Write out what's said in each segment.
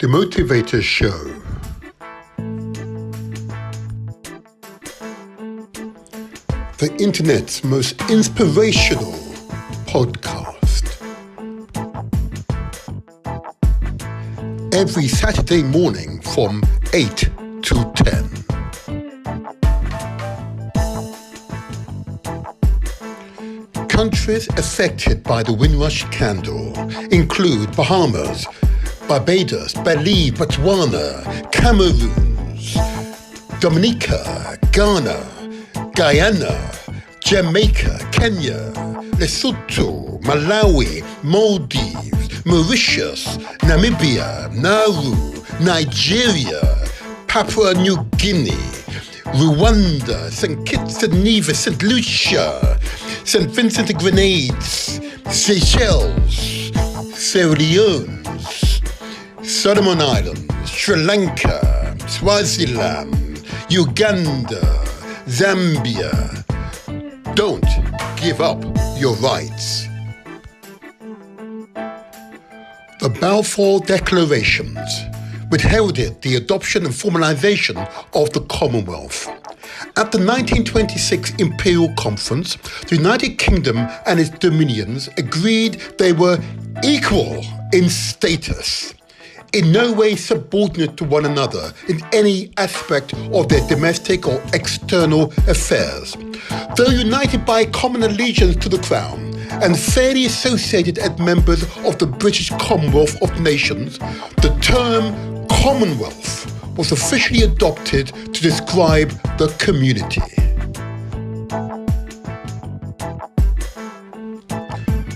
The Motivator Show. The internet's most inspirational podcast. Every Saturday morning from 8 to 10. Countries affected by the Windrush scandal include Bahamas, Barbados, Batley, Botswana, Cameroons, Dominica, Ghana, Guyana, Jamaica, Kenya, Lesotho, Malawi, Maldives, Mauritius, Namibia, Nauru, Nigeria, Papua New Guinea, Rwanda, St. Kitts and Nevis, St. Lucia, St. Vincent and Grenades, Seychelles, Sierra Leone, Solomon Islands, Sri Lanka, Swaziland, Uganda, Zambia. Don't give up your rights. The Balfour Declarations, which heralded the adoption and formalisation of the Commonwealth. At the 1926 Imperial Conference, the United Kingdom and its dominions agreed they were equal in status, in no way subordinate to one another in any aspect of their domestic or external affairs. Though united by common allegiance to the Crown and fairly associated as members of the British Commonwealth of Nations, the term Commonwealth was officially adopted to describe the community.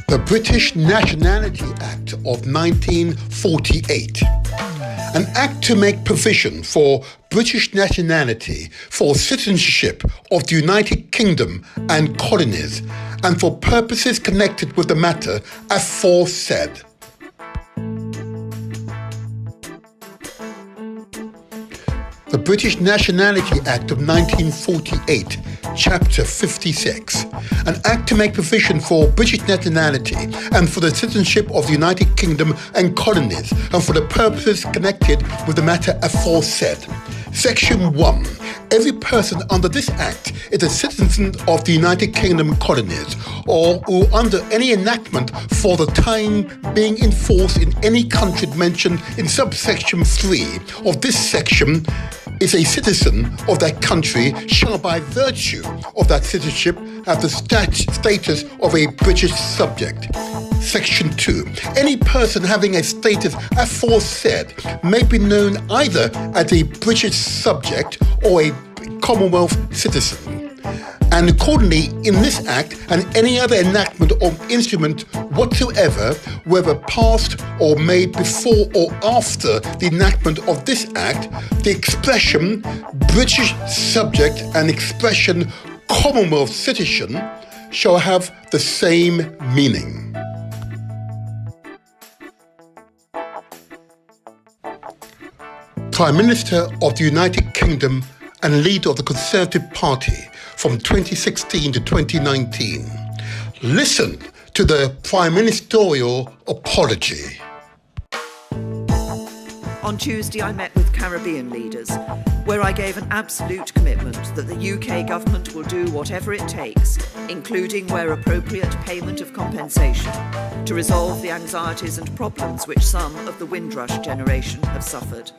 The British Nationality Act of 1948, an act to make provision for British nationality, for citizenship of the United Kingdom and colonies, and for purposes connected with the matter aforesaid. The British Nationality Act of 1948, Chapter 56, an act to make provision for British nationality and for the citizenship of the United Kingdom and colonies, and for the purposes connected with the matter aforesaid. Section 1. Every person under this Act is a citizen of the United Kingdom and colonies, or who under any enactment for the time being in force in any country mentioned in subsection 3 of this section is a citizen of that country shall by virtue of that citizenship have the status of a British subject. Section 2. Any person having a status aforesaid may be known either as a British subject or a Commonwealth citizen. And accordingly, in this Act and any other enactment or instrument whatsoever, whether passed or made before or after the enactment of this Act, the expression British subject and expression Commonwealth citizen shall have the same meaning. Prime Minister of the United Kingdom and leader of the Conservative Party from 2016 to 2019. Listen to the Prime Ministerial apology. On Tuesday, I met with Caribbean leaders, where I gave an absolute commitment that the UK government will do whatever it takes, including where appropriate payment of compensation, to resolve the anxieties and problems which some of the Windrush generation have suffered.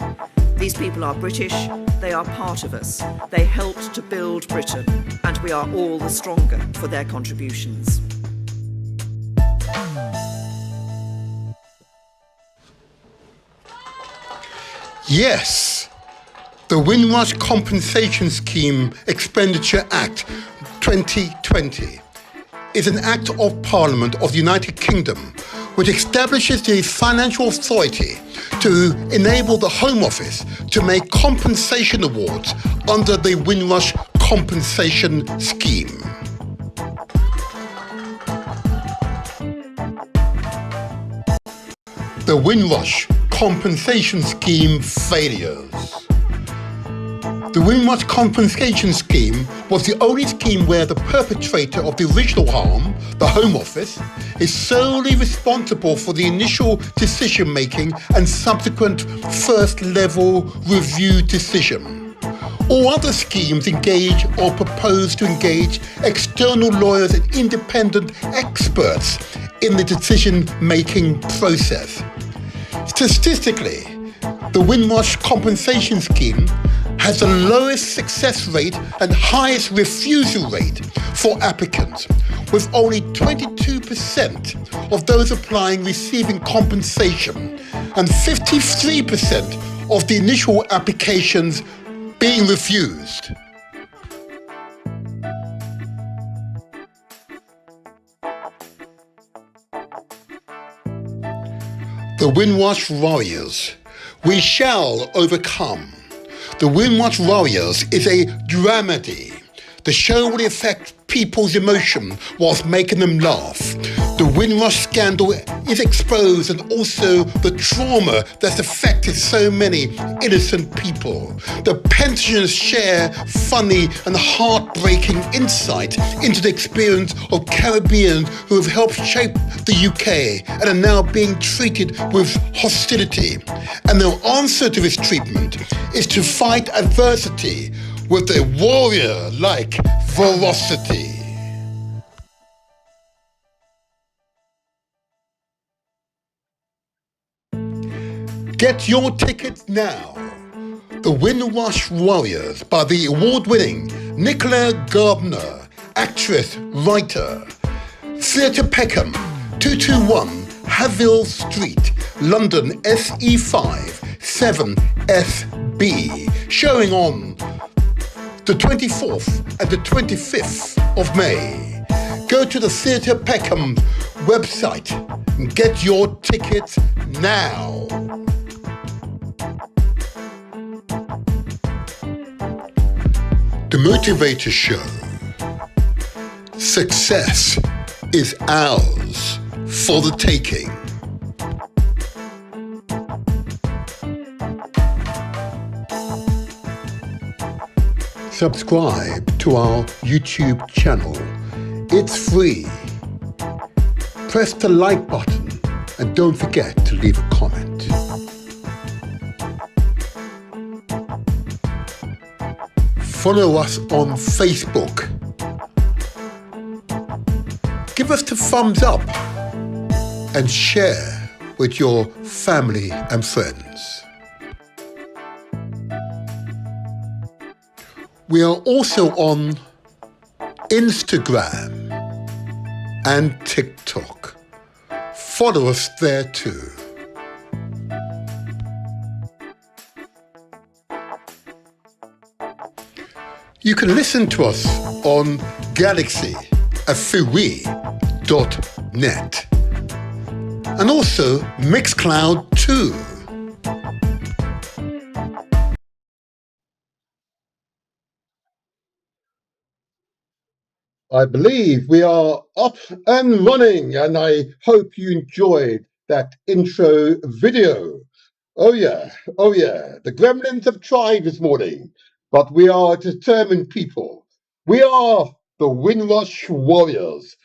These people are British, they are part of us, they helped to build Britain, and we are all the stronger for their contributions. Yes, the Windrush Compensation Scheme Expenditure Act 2020 is an Act of Parliament of the United Kingdom which establishes the financial authority to enable the Home Office to make compensation awards under the Windrush Compensation Scheme. The Windrush Compensation Scheme failures. The Windrush Compensation Scheme was the only scheme where the perpetrator of the original harm, the Home Office, is solely responsible for the initial decision-making and subsequent first-level review decision. All other schemes engage or propose to engage external lawyers and independent experts in the decision-making process. Statistically, the Windrush Compensation Scheme has the lowest success rate and highest refusal rate for applicants, with only 22% of those applying receiving compensation and 53% of the initial applications being refused. The Windrush Warriors. We shall overcome. The Windrush Warriors is a dramedy. The show will affect people's emotion whilst making them laugh. The Windrush scandal is exposed and also the trauma that's affected so many innocent people. The pensioners share funny and heartbreaking insight into the experience of Caribbeans who have helped shape the UK and are now being treated with hostility. And their answer to this treatment is to fight adversity with a warrior-like ferocity. Get your tickets now. The Windrush Warriors by the award-winning Nicola Gardner, actress, writer. Theatre Peckham, 221 Haville Street, London SE5 7SB. Showing on the 24th and the 25th of May. Go to the Theatre Peckham website and get your tickets now. The Motivator Show. Success is ours for the taking. Subscribe to our YouTube channel. It's free. Press the like button and don't forget to leave a comment. Follow us on Facebook. Give us the thumbs up and share with your family and friends. We are also on Instagram and TikTok. Follow us there too. You can listen to us on galaxy.net and also Mixcloud too. I believe we are up and running, and I hope you enjoyed that intro video. Oh yeah, the gremlins have tried this morning, but we are determined people. We are the Windrush Warriors.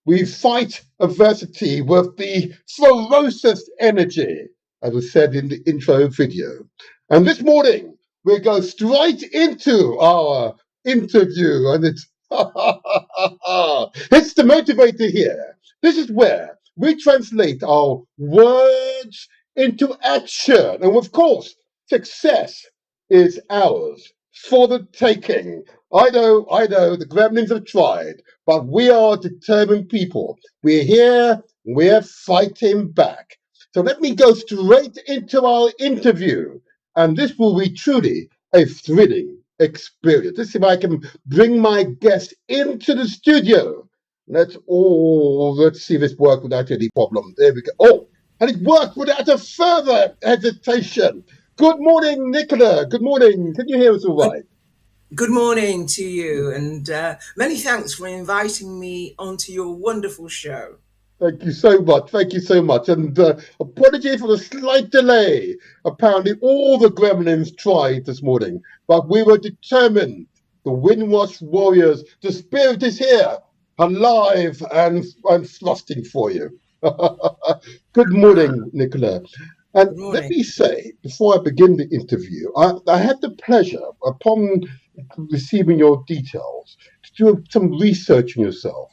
We fight adversity with the ferocious energy, as was said in the intro video. And this morning, we go straight into our interview, and it's it's the Motivator here. This is where we translate our words into action. And of course, success is ours for the taking. I know, the gremlins have tried, but we are determined people. We're here, we're fighting back. So let me go straight into our interview. And this will be truly a thrilling experience. Let's see if I can bring my guest into the studio. Let's see this work without any problem. There we go. Oh, and it worked without a further hesitation. Good morning, Nicola. Good morning. Can you hear us all right? Good morning to you, and many thanks for inviting me onto your wonderful show. Thank you so much. Thank you so much. And apologies for the slight delay. Apparently, all the gremlins tried this morning, but we were determined. The Windrush Warriors, the spirit is here, alive and thrusting for you. Good morning, Nicola. And Good let morning. me say, before I begin the interview, I had the pleasure, upon receiving your details, to do some research on yourself.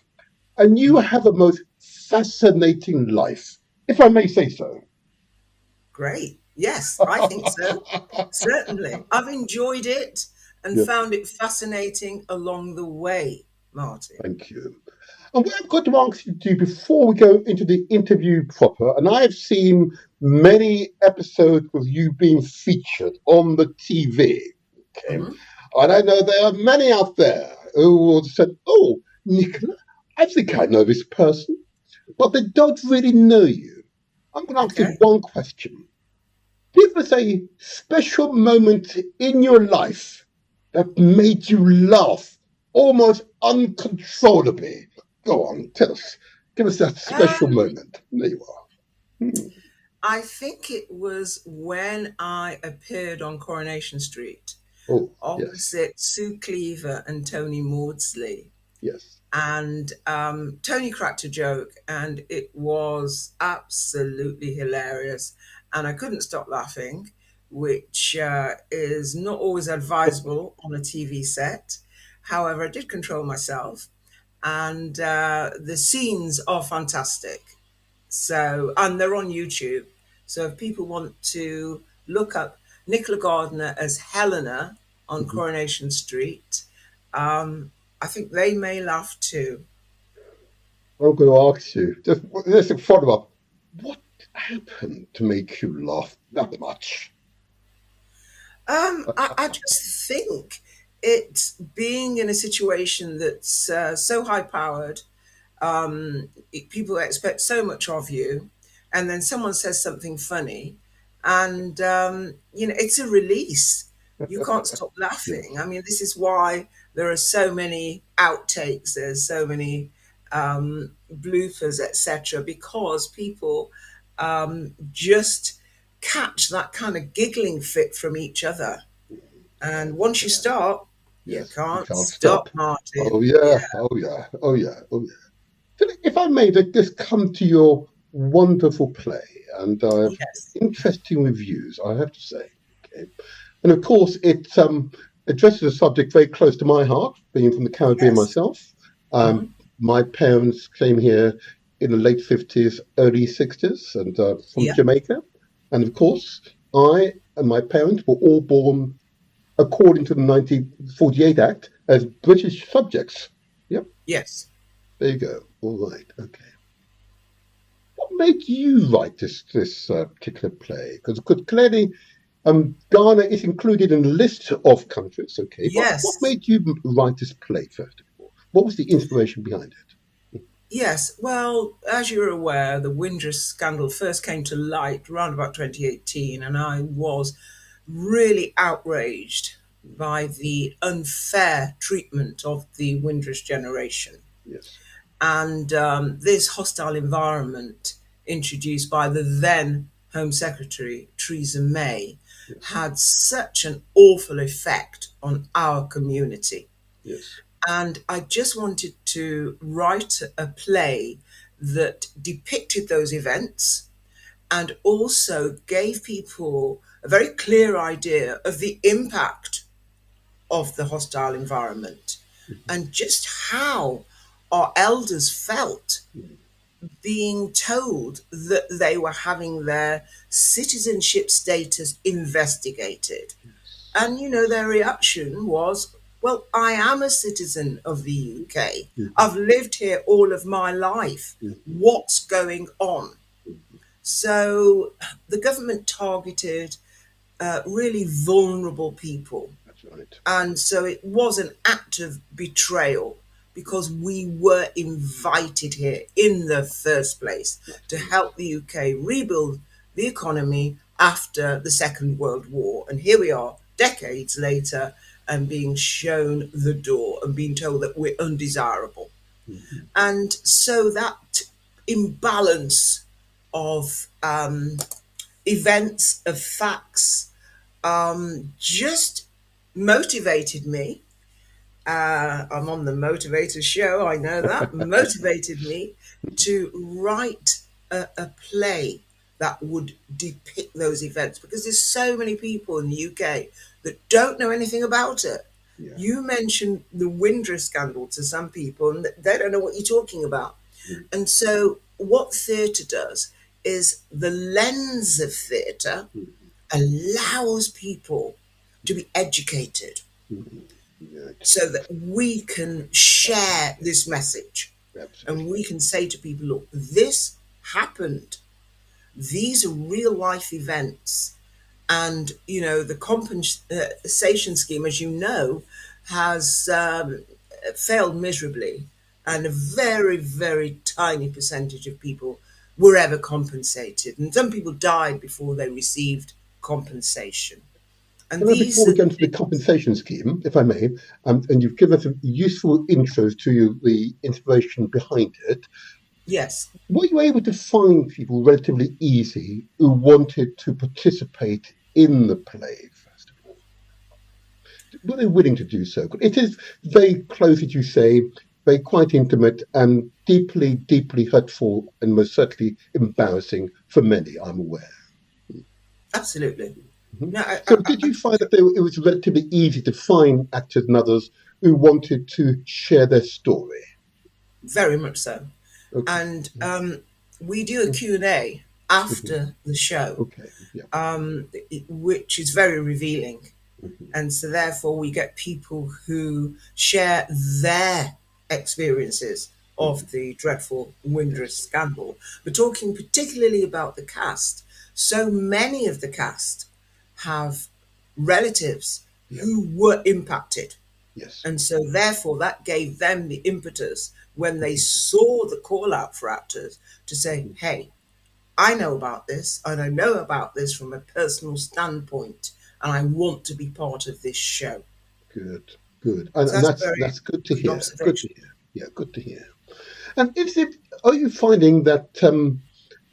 And you have a most fascinating life, if I may say so. Great. Yes, I think so. Certainly. I've enjoyed it and Yes, found it fascinating along the way, Martin. thank you. And what I've got to ask you to do before we go into the interview proper, and I've seen many episodes with you being featured on the TV. Okay. Hmm. And I know there are many out there who will say, oh, Nicola, I think I know this person, but they don't really know you. I'm going to ask you Okay. one question. Give us a special moment in your life that made you laugh almost uncontrollably. Go on, tell us. Give us that special Um, moment. There you are. Hmm. I think it was when I appeared on Coronation Street Oh, yes, opposite Sue Cleaver and Tony Maudsley. yes. And Tony cracked a joke, and it was absolutely hilarious. And I couldn't stop laughing, which is not always advisable on a TV set. However, I did control myself, and the scenes are fantastic. So, and they're on YouTube. So, if people want to look up Nicola Gardner as Helena on Mhm. Coronation Street, um, I think they may laugh too. I'm going to ask you, just a follow up. What happened to make you laugh that much? I just think it's being in a situation that's so high powered. People expect so much of you, and then someone says something funny, and it's a release. You can't stop laughing. Yes, I mean, this is why there are so many outtakes. There's so many bloopers, etc., because people just catch that kind of giggling fit from each other. And once you start, you yes. You can't can't stop, stop. Oh, Martin. Yeah. yeah, oh, yeah, oh, yeah, oh, yeah. So if I may just come to your wonderful play, and I have Yes. interesting reviews, I have to say. Okay, and of course it addresses a subject very close to my heart, being from the Caribbean Yes. myself. Hmm. My parents came here in the late 50s, early 60s, and from Yeah. Jamaica, and of course I and my parents were all born according to the 1948 Act as British subjects. Yep, Yes. there you go. All right, okay. What made you write this particular play? Because clearly, Ghana is included in a list of countries. Okay, but what Yes. made you write this play first of all? What was the inspiration behind it? Yes. Well, as you're aware, the Windrush scandal first came to light around about 2018, and I was really outraged by the unfair treatment of the Windrush generation. Yes, And this hostile environment introduced by the then Home Secretary, Theresa May, yes, had such an awful effect on our community. yes, And I just wanted to write a play that depicted those events and also gave people a very clear idea of the impact of the hostile environment mhm, and just how our elders felt mhm, being told that they were having their citizenship status investigated. yes, And, their reaction was, well, I am a citizen of the UK. mhm, I've lived here all of my life. mhm, What's going on? mhm. So the government targeted really vulnerable people. That's right. And so it was an act of betrayal because we were invited here in the first place to help the UK rebuild the economy after the Second World War. And here we are, decades later, and being shown the door and being told that we're undesirable. Mhm, And so that imbalance of events, of facts, just motivated me. I'm on the Motivator show, I know that, motivated me to write a play that would depict those events, because there's so many people in the UK that don't know anything about it. Yeah. You mentioned the Windrush scandal to some people, and they don't know what you're talking about. And so, what theatre does is the lens of theatre allows people to be educated so that we can share this message. Absolutely. And we can say to people, look, this happened. These are real life events. And, the compensation scheme, as you know, has failed miserably. And a very, very tiny percentage of people were ever compensated. And some people died before they received compensation. And Before we go into the compensation scheme, if I may, and you've given us a useful intro to the inspiration behind it, yes, were you able to find people relatively easy who wanted to participate in the play, first of all? Were they willing to do so? It is very close, as you say, very quite intimate and deeply, deeply hurtful and most certainly embarrassing for many, I'm aware. absolutely. No, So did you find that it was relatively easy to find actors and others who wanted to share their story? very much so. Okay. And we do a Q&A after the show, Okay. Yeah. which is very revealing. And so therefore we get people who share their experiences of the dreadful Windrush scandal. We're talking particularly about the cast. So many of the cast have relatives who were impacted. Yes. And so therefore that gave them the impetus when they saw the call out for actors to say, hey, I know about this, and I know about this from a personal standpoint, and I want to be part of this show. Good. And, So and that's that's good to good hear. observation. Good to hear. Yeah, good to hear. And are you finding that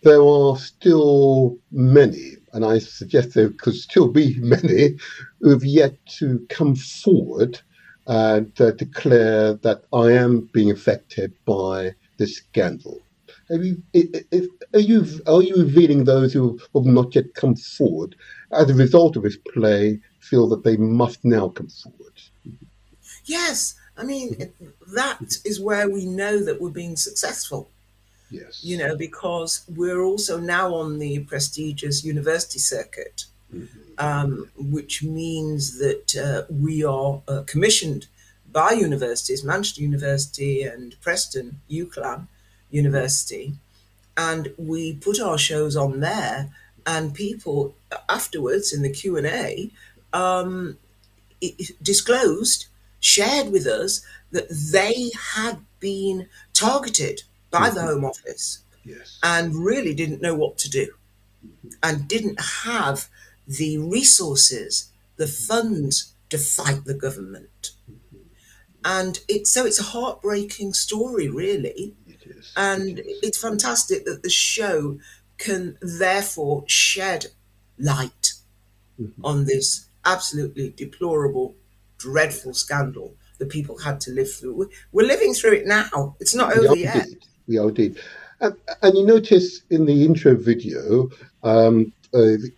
there are still many, and I suggest there could still be many, who have yet to come forward and declare that I am being affected by this scandal? Are you revealing those who have not yet come forward as a result of this play feel that they must now come forward? Yes, I mean, that is where we know that we're being successful. Yes. Because we're also now on the prestigious university circuit, which means that we are commissioned by universities, Manchester University and Preston, UCLan University, and we put our shows on there, and people afterwards in the Q&A disclosed, shared with us that they had been targeted by the Home Office Yes. and really didn't know what to do and didn't have the resources, the funds to fight the government. And it's a heartbreaking story, really. It is. And It is. it's fantastic that the show can therefore shed light on this absolutely deplorable, dreadful scandal that people had to live through. We're living through it now. It's not over yet. We are indeed. And you notice in the intro video a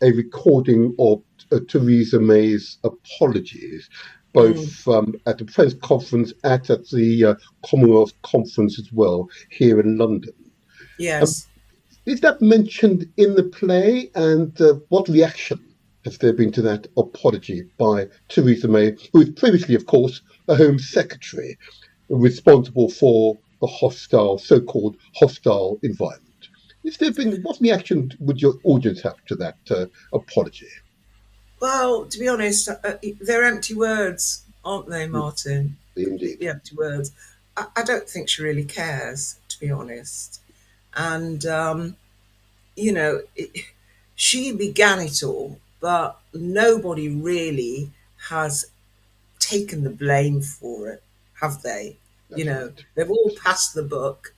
recording of Theresa May's apologies, both at the press conference and at the Commonwealth Conference as well, here in London. Yes. Is that mentioned in the play, and what reaction has there been to that apology by Theresa May, who was previously, of course, the Home Secretary, responsible for the so-called hostile environment? What reaction would your audience have to that apology? Well, to be honest, they're empty words, aren't they, Martin? Indeed. The empty words. I don't think she really cares, to be honest. And, she began it all, but nobody really has taken the blame for it, have they? That's right. They've all passed the buck,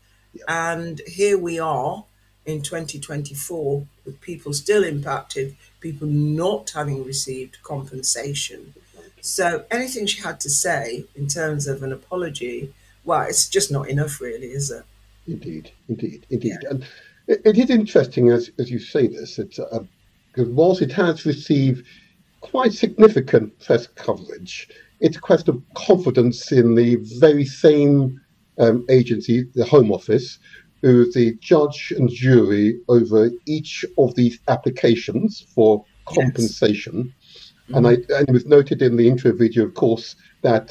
And here we are in 2024 with people still impacted, people not having received compensation. So anything she had to say in terms of an apology, well, it's just not enough, really, is it? Indeed, indeed, indeed. Yeah. And it is interesting as you say this. It's because whilst it has received quite significant press coverage, it's a question of confidence in the very same agency, the Home Office, who is the judge and jury over each of these applications for Yes. compensation. Mm. And it was noted in the intro video, of course, that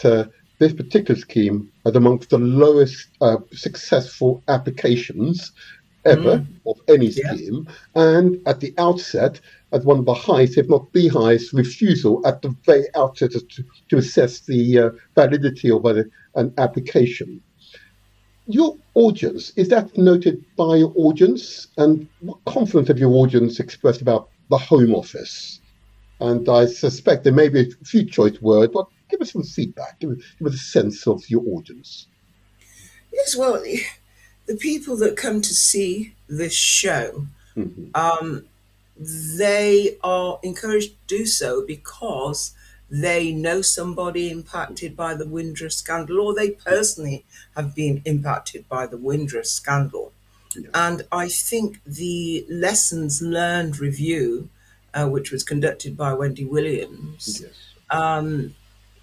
this particular scheme had amongst the lowest successful applications ever Mm. of any Yeah. scheme, and at the outset, at one of the highest, if not the highest, refusal at the very outset to assess the validity of an application. Your audience, is that noted by your audience? And what confidence have your audience expressed about the Home Office? And I suspect there may be a few choice words, but give us some feedback, give us a sense of your audience. Yes, well, the people that come to see this show, Mm-hmm. they are encouraged to do so because they know somebody impacted by the Windrush scandal, or they personally have been impacted by the Windrush scandal. Yeah. And I think the lessons learned review, which was conducted by Wendy Williams, Yes.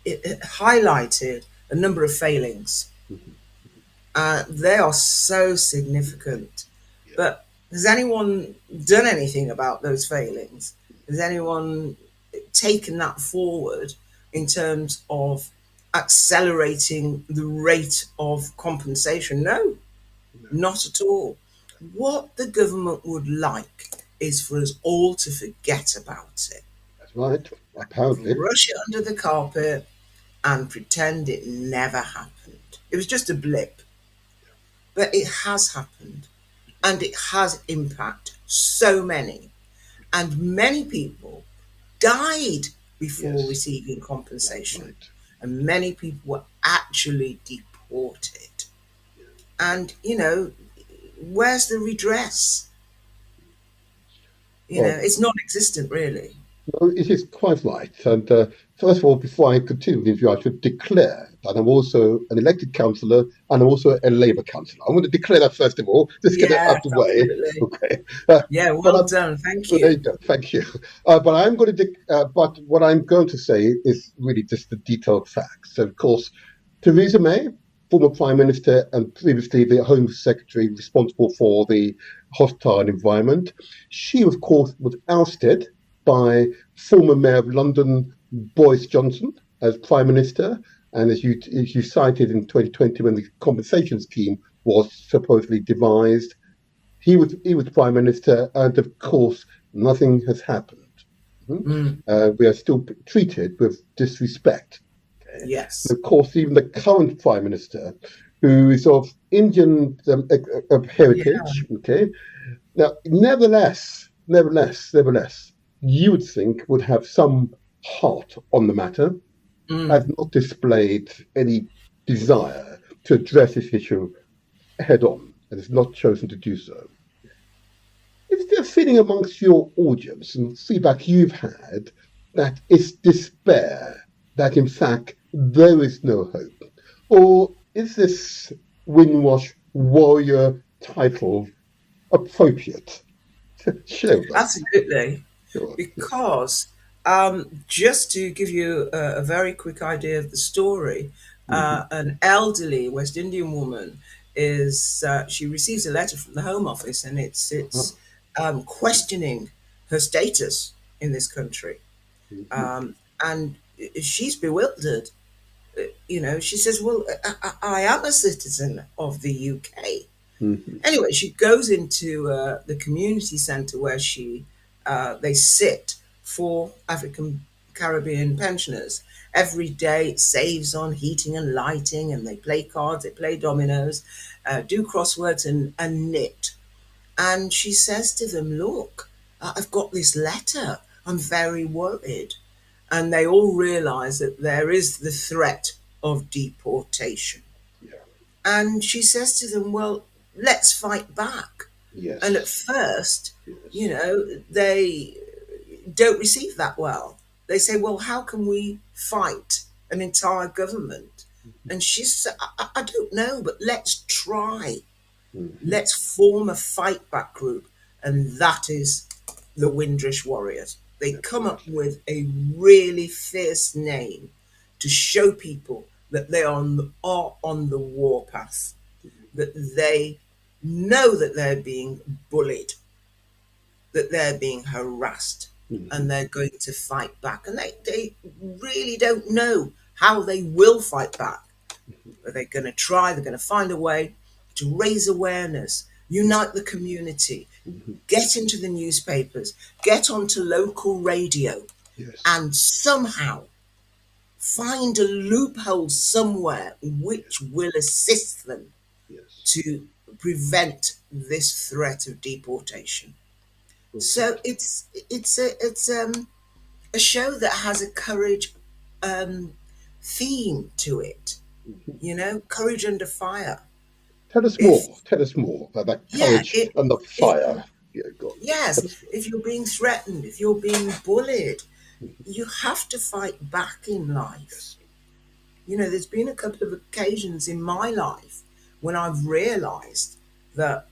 it highlighted a number of failings. Mm-hmm. They are so significant. Yeah. But has anyone done anything about those failings? Has anyone taken that forward in terms of accelerating the rate of compensation? No, No. not at all. What the government would like is for us all to forget about it, That's right. Apparently. brush it under the carpet, and pretend it never happened. It was just a blip, but it has happened and it has impacted so many. And many people died before Yes. receiving That's compensation, right. and many people were actually deported. And, where's the redress? Well, It's non existent, really. no, it is quite right. And first of all, before I continue with the interview, I should declare that I'm also an elected councillor and I'm also a Labour councillor. I'm going to declare that first of all, just get it Yes, out of the way. absolutely. Okay. Yeah, But well done. Thank there you. you go. Thank you. But I'm going to. But what I'm going to say is really just the detailed facts. So, of course, Theresa May, former Prime Minister and previously the Home Secretary responsible for the hostile environment, she, of course, was ousted by former Mayor of London, Boris Johnson, as Prime Minister. And as you cited in 2020, when the compensation scheme was supposedly devised, he was Prime Minister, and of course, nothing has happened. Mm, We are still treated with disrespect. Okay? yes. And of course, even the current Prime Minister, who is of Indian Yeah. heritage, okay. Now, nevertheless, you would think would have some heart on the matter, has Mm. not displayed any desire to address this issue head on, and has not chosen to do so. Is there a feeling amongst your audience and feedback you've had that it's despair, that in fact there is no hope? Or is this Windrush Warrior title appropriate? Share with us. Absolutely. Sure. Because just to give you a very quick idea of the story, Mhm. an elderly West Indian woman she receives a letter from the Home Office, and it's Ah, questioning her status in this country, mhm. um, and she's bewildered. She says, "Well, I am a citizen of the UK." Mhm. Anyway, she goes into the community centre where they sit for African Caribbean pensioners. Every day it saves on heating and lighting, and they play cards, they play dominoes, do crosswords, and knit. And she says to them, "Look, I've got this letter. I'm very worried." And they all realise that there is the threat of deportation. Yeah. And she says to them, "Well, let's fight back. Yes. And at first, Yes. they don't receive that well. They say, well, how can we fight an entire government? And she said, I don't know, but let's try. Let's form a fight back group. And that is the Windrush Warriors. They come up with a really fierce name to show people that they are on the warpath, that they know that they're being bullied, that they're being harassed, and they're going to fight back. And they really don't know how they will fight back. But they're going to try, they're going to find a way to raise awareness, unite the community, get into the newspapers, get onto local radio, Yes. and somehow find a loophole somewhere which will assist them Yes. to prevent this threat of deportation. So it's a show that has a courage theme to it. Courage under fire. Tell us If more. Tell us more about that yeah, courage and the it fire. Yeah, God. Tell yes, us more. if you're being threatened, if you're being bullied, you have to fight back in life. There's been a couple of occasions in my life when I've realized that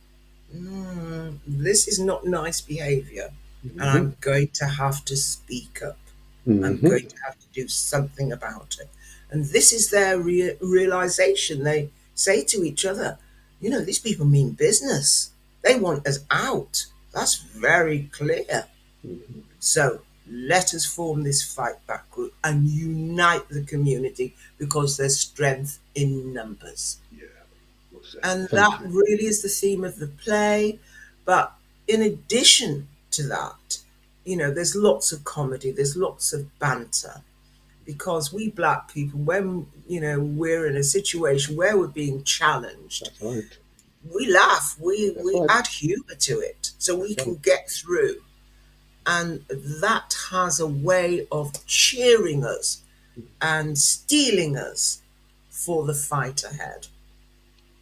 this is not nice behavior, and I'm going to have to speak up. I'm Mm-hmm. going to have to do something about it. And this is their realization. They say to each other, these people mean business. They want us out. That's very clear. So let us form this fight back group and unite the community, because there's strength in numbers. Yeah. Well said. And Thank that you. really is the theme of the play. But in addition to that, there's lots of comedy, there's lots of banter, because we black people, when we're in a situation where we're being challenged, That's right. we laugh, we That's we right. add humor to it, so we That's can right. get through. And that has a way of cheering us and steeling us for the fight ahead.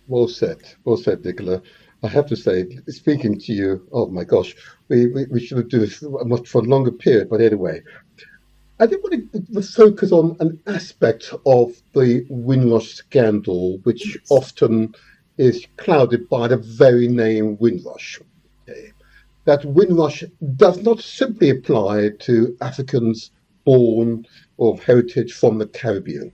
Well said. Well said, Nicola. I have to say, speaking to you, oh my gosh, we should do this much for a longer period, but anyway. I did want to focus on an aspect of the Windrush scandal, which Yes. often is clouded by the very name Windrush. Okay. That Windrush does not simply apply to Africans born of heritage from the Caribbean.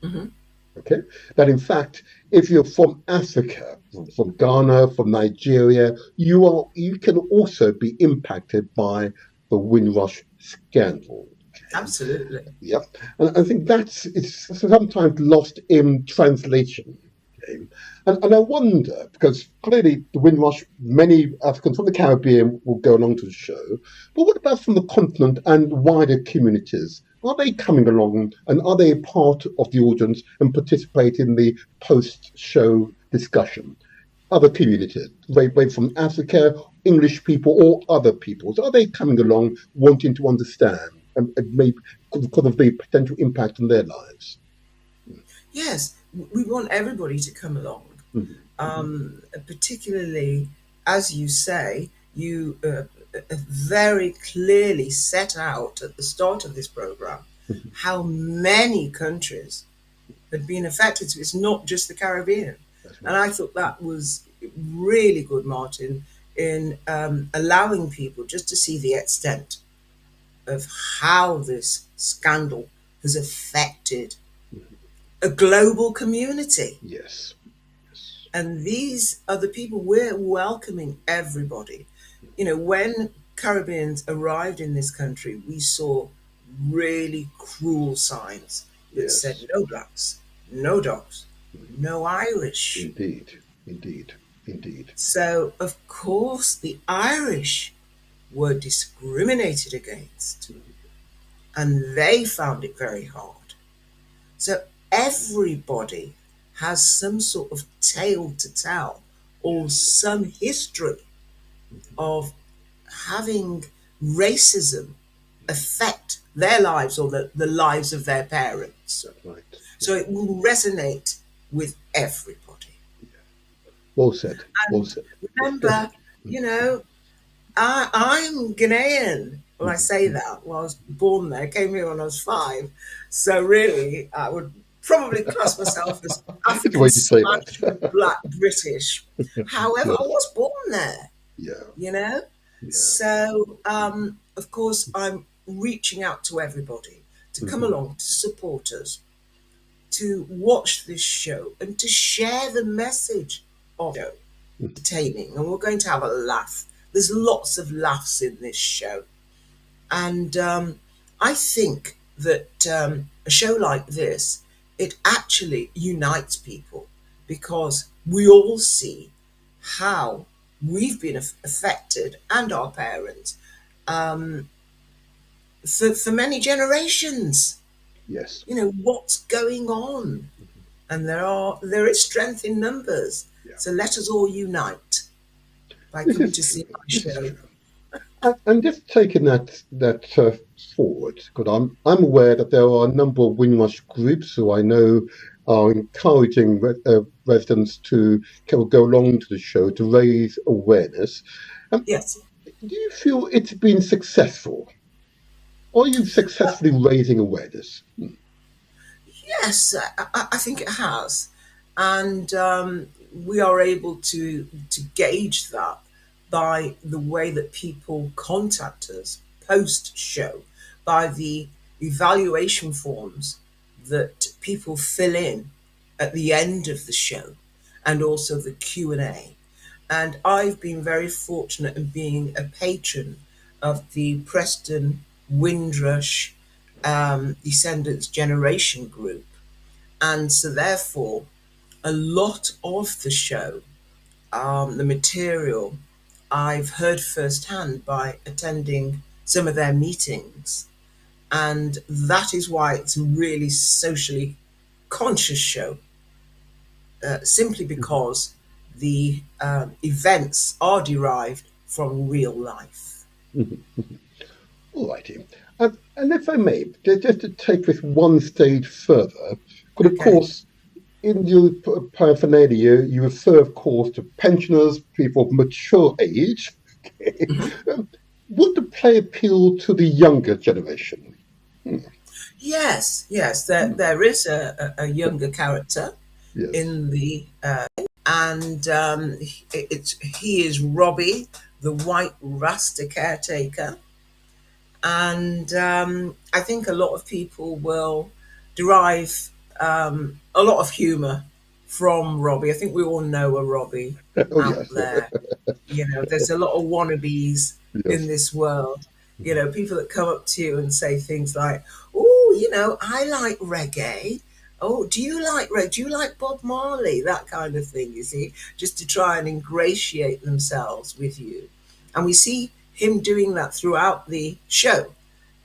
Mhm. Okay, that in fact, if you're from Africa, from Ghana, from Nigeria, you can also be impacted by the Windrush scandal. Absolutely. Yep, and I think it's sometimes lost in translation. Okay? And I wonder, because clearly the Windrush, many Africans from the Caribbean will go along to the show, but what about from the continent and wider communities? Are they coming along, and are they part of the audience and participate in the post-show discussion? Other communities, whether from Africa, English people, or other peoples, are they coming along wanting to understand and maybe because of the potential impact on their lives? Yes, we want everybody to come along. Particularly, as you say, you very clearly set out at the start of this program how many countries had been affected. So it's not just the Caribbean. That's And right. I thought that was really good, Martin, in allowing people just to see the extent of how this scandal has affected a global community. Yes. Yes. And these are the people, we're welcoming everybody. When Caribbeans arrived in this country, we saw really cruel signs that said Yes. no blacks, no dogs, no Irish. Indeed. Indeed. Indeed. So, of course, the Irish were discriminated against, and they found it very hard. So, everybody has some sort of tale to tell, or some history of having racism affect their lives, or the lives of their parents. That's right. So it will resonate with everybody. Well said. Well And said. remember, you know, I'm Ghanaian. Well, I say that. Well, I was born there, came here when I was 5. So really, I would probably class myself as It's the way African you say / that. Black British. However, I Yes. was born there, Yeah. you know? Yeah. So, of course, I'm reaching out to everybody to come along, to support us, to watch this show and to share the message of it entertaining. And we're going to have a laugh. There's lots of laughs in this show. And I think that a show like this, it actually unites people because we all see how we've been affected, and our parents, for many generations. Yes. You know, what's going on? And there is strength in numbers. Yeah. So let us all unite by This coming is to see true. our This is show. true. And just taking that forward, because I'm aware that there are a number of Windrush groups who I know are encouraging residents to go along to the show to raise awareness. Yes. Do you feel it's been successful? Are you successfully raising awareness? Yes, I think it has. And we are able to gauge that by the way that people contact us post show, by the evaluation forms that people fill in at the end of the show, and also the Q&A. And I've been very fortunate in being a patron of the Preston Windrush Descendants Generation Group. And so therefore, a lot of the show, the material, I've heard firsthand by attending some of their meetings. And that is why it's a really socially conscious show, simply because the events are derived from real life. All righty. And if I may, just to take this one stage further, because of Okay. course, in your paraphernalia, you refer, of course, to pensioners, people of mature age. Okay. Would the play appeal to the younger generation? Yes, there is a younger character Yes. in the and he is Robbie, the white Rasta caretaker, and I think a lot of people will derive a lot of humour from Robbie. I think we all know a Robbie Oh, out yes. there. You know, there's a lot of wannabes in Yes. this world. You know, people that come up to you and say things like, "Oh, you know, I like reggae. Oh, do you like reggae? Do you like Bob Marley?" That kind of thing, you see, just to try and ingratiate themselves with you. And we see him doing that throughout the show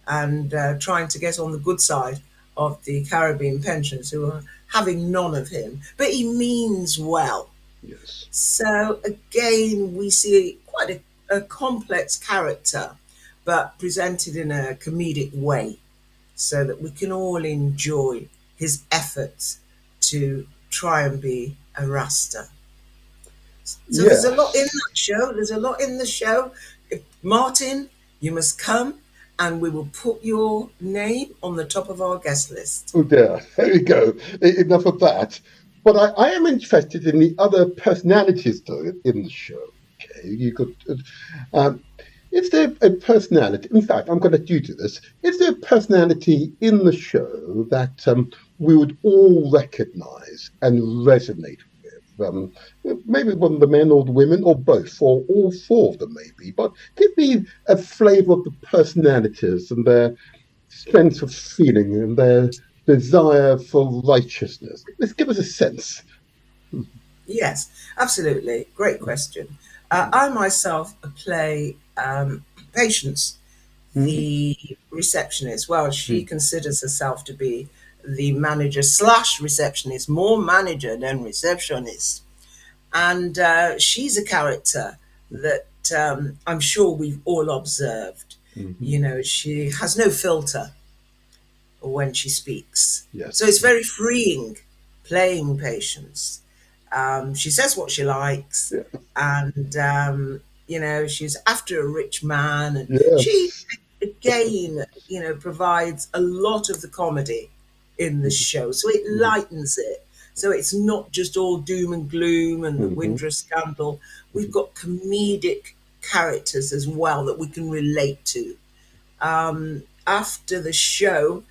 and trying to get on the good side of the Caribbean pensioners who are having none of him. But he means well. Yes. So again, we see quite a complex character, but presented in a comedic way so that we can all enjoy his efforts to try and be a Rasta. So there's a lot in Yes. that show. There's a lot in the show. Martin, you must come and we will put your name on the top of our guest list. Oh dear. There we go. Enough of that. But I am interested in the other personalities, though, in the show. Okay, you could. Is there a personality? In fact, I'm going to let you do this. Is there a personality in the show that we would all recognise and resonate with? Maybe one of the men or the women, or both, or all 4 of them, maybe. But give me a flavour of the personalities and their sense of feeling and their desire for righteousness. Let's give us a sense. Yes, absolutely. Great question. I myself play Patience, the receptionist. Well, she considers herself to be the manager / receptionist, more manager than receptionist. And she's a character that I'm sure we've all observed. You know, she has no filter when she speaks. Yes. So it's very freeing playing Patience. She says what she likes, Yeah. and she's after a rich man, and she Yes. again, provides a lot of the comedy in the show, so it lightens it. So it's not just all doom and gloom and the Mm-hmm. Windrush scandal. We've got comedic characters as well that we can relate to. After the show,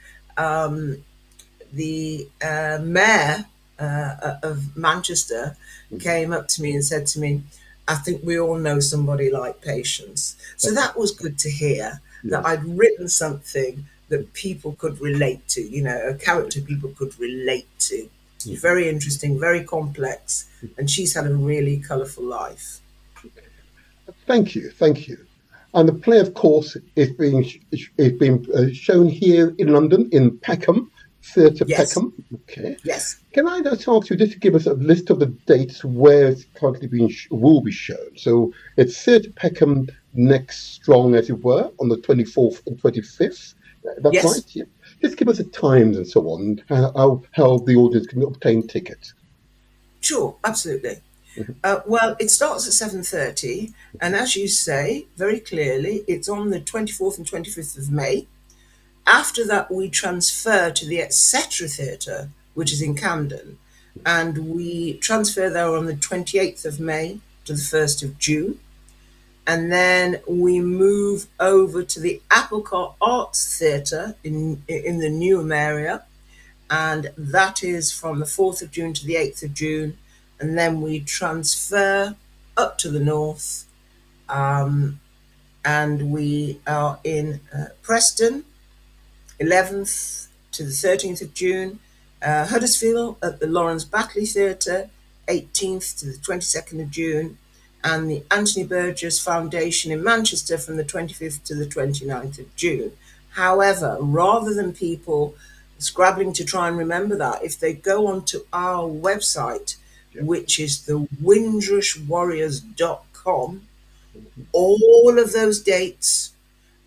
the mayor of Manchester came up to me and said to me, I think we all know somebody like Patience. So that was good to hear, that Yes. I'd written something that people could relate to, a character people could relate to. Very interesting, very complex, and she's had a really colourful life. Thank you. Thank you. And the play, of course, is being shown here in London in Peckham, Theatre Yes, Peckham. Okay. yes, Can I just ask you just to give us a list of the dates where it's currently will be shown? So it's Theatre Peckham next strong, as it were, on the 24th and 25th. That's right. yes. Yeah. Just give us the times and so on, and how the audience can obtain tickets. Sure, absolutely. Well, it starts at 7:30, and as you say very clearly, it's on the 24th and 25th of May. After that, we transfer to the Etcetera Theatre, which is in Camden, and we transfer there on the 28th of May to the 1st of June. And then we move over to the Applecart Arts Theatre in the Newham area, and that is from the 4th of June to the 8th of June. And then we transfer up to the north, and we are in Preston, 11th to the 13th of June, Huddersfield at the Lawrence Batley Theatre, 18th to the 22nd of June, and the Anthony Burgess Foundation in Manchester from the 25th to the 29th of June. However, rather than people scrabbling to try and remember that, if they go onto our website, which is the windrushwarriors.com, all of those dates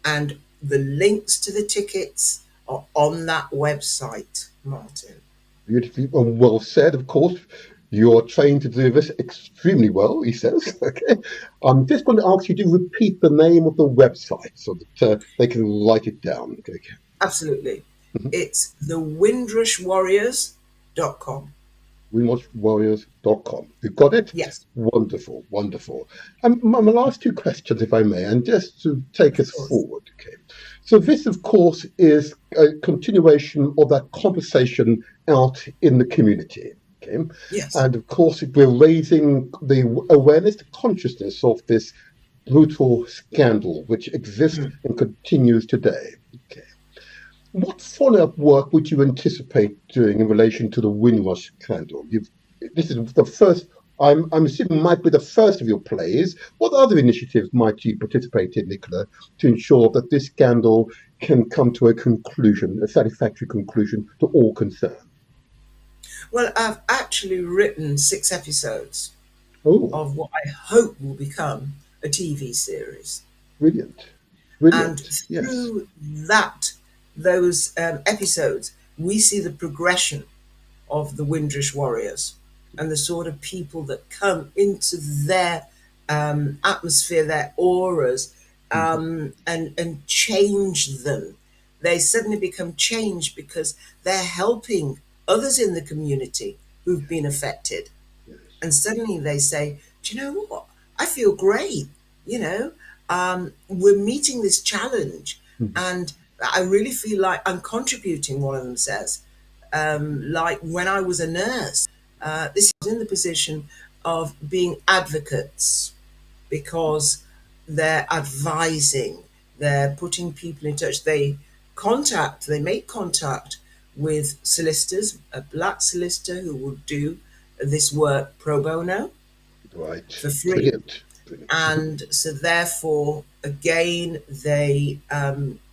and the links to the tickets are on that website, Martin. Beautifully and well said, of course. You're trained to do this extremely well, he says. Okay. I'm just going to ask you to repeat the name of the website so that they can write it down. Okay. Absolutely. It's the windrushwarriors.com. windrushwarriors.com. You got it? Yes. Wonderful, wonderful. And my last two questions, if I may, and just to take us forward. Okay. So this, of course, is a continuation of that conversation out in the community. Okay. Yes. And of course, we're raising the awareness, the consciousness of this brutal scandal which exists and continues today. Okay. What follow-up work would you anticipate doing in relation to the Windrush scandal? This is the first, I'm assuming, might be the first of your plays. What other initiatives might you participate in, Nicola, to ensure that this scandal can come to a conclusion, a satisfactory conclusion to all concerned? Well, I've actually written 6 episodes Oh, of what I hope will become a TV series. brilliant. And Brilliant. Yes. through those episodes, we see the progression of the Windrush Warriors and the sort of people that come into their atmosphere, their auras, and change them. They suddenly become changed because they're helping others in the community who've been affected. And suddenly they say, do you know what? I feel great. We're meeting this challenge, and I really feel like I'm contributing, one of them says. Like when I was a nurse, this is in the position of being advocates because they're advising, they're putting people in touch. They make contact with solicitors, a black solicitor who will do this work pro bono Right. for free. Brilliant. Brilliant. And so therefore, again, they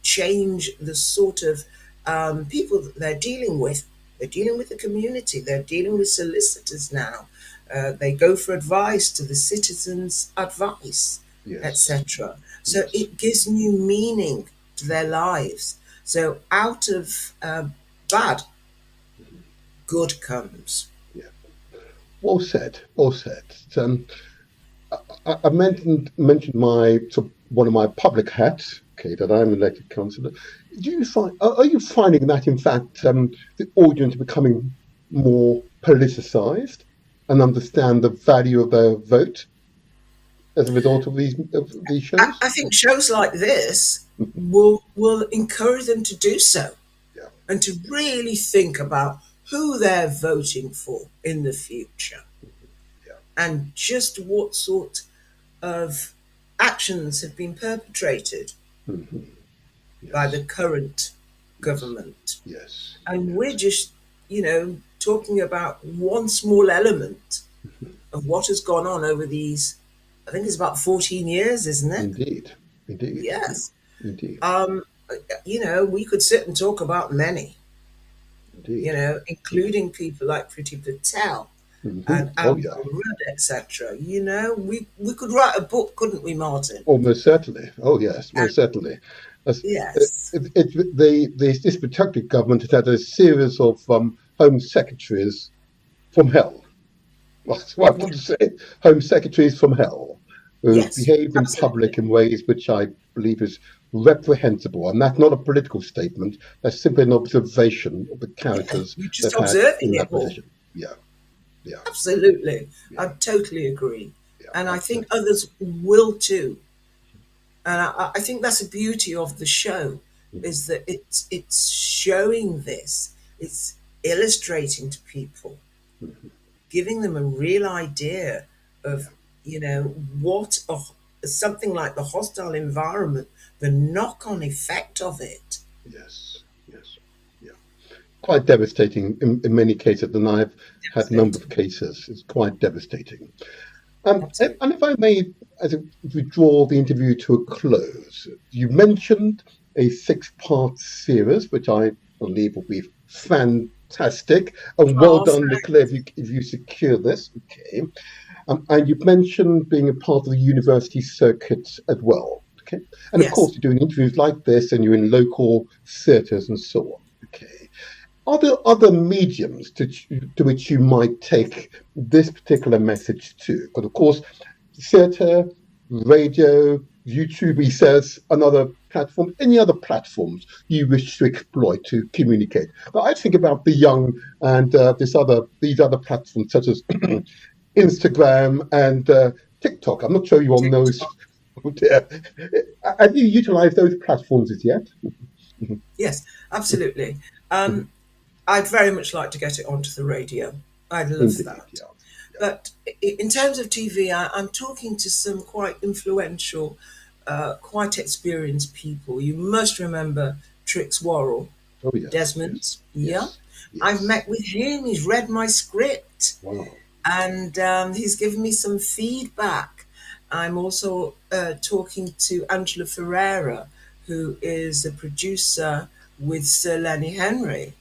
change the sort of people that they're dealing with. They're dealing with the community. They're dealing with solicitors now. They go for advice to the citizens' advice, Yes. etc. So it gives new meaning to their lives. So out of bad, good comes. Well said. Well said. I mentioned my one of my public hats. Okay, that I'm elected councillor. Do you find are you finding that in fact the audience are becoming more politicised and understand the value of their vote as a result of these shows? I think shows like this will encourage them to do so Yeah, and to really think about who they're voting for in the future yeah, and just what sort of actions have been perpetrated hmm by the yes, current yes, government. yes, And we're yes, just, talking about one small element of what has gone on over these, I think it's about 14 years, isn't it? indeed, indeed, Yes. indeed, Um, we could sit and talk about many, indeed. including people like Priti Patel and Oh Amber yeah. Rudd, etc. We could write a book, couldn't we, Martin? Oh, most certainly. Oh, yes, And most certainly. As, yes, this protected government has had a series of Home Secretaries from hell. That's what I want to say. Home Secretaries from hell who've yes, behaved in absolutely. public in ways which I believe is reprehensible. And that's not a political statement. That's simply an observation of the Yeah, characters you're just they've had observing in it that all. position. Yeah, yeah, Absolutely. yeah, I totally agree. yeah, And I think absolutely. others will too. And I think that's the beauty of the show is that it's showing this, it's illustrating to people, Mhm. giving them a real idea Yeah. of, what something like the hostile environment, the knock-on effect of it. Yes, yes, yeah. Quite devastating in many cases, and I've had a number of Devastating. cases. It's quite devastating. Absolutely. And if I may, if we draw the interview to a close, you mentioned a six-part series, which I believe will be fantastic. And well Oh, done, Nicola, if you secure this. Okay. And you've mentioned being a part of the university circuit as well. Okay. And of yes. course, you're doing interviews like this and you're in local theatres and so on. Okay. Are there other mediums to which you might take this particular message to? Because, of course, theatre, radio, YouTube, he says, another platform, any other platforms you wish to exploit to communicate. But I think about the young and these other platforms such as Instagram and TikTok. I'm not sure you all know. TikTok. Have you utilised those platforms as yet? Yes, absolutely. Um, I'd very much like to get it onto the radio. I'd love Indeed, that. yeah. But in terms of TV, I'm talking to some quite influential, quite experienced people. You must remember Trix Worrell, Oh, yes, Desmond. yes, Yeah. yes, I've yes. met with him. He's read my script Wow. and he's given me some feedback. I'm also talking to Angela Ferreira, who is a producer with Sir Lenny Henry,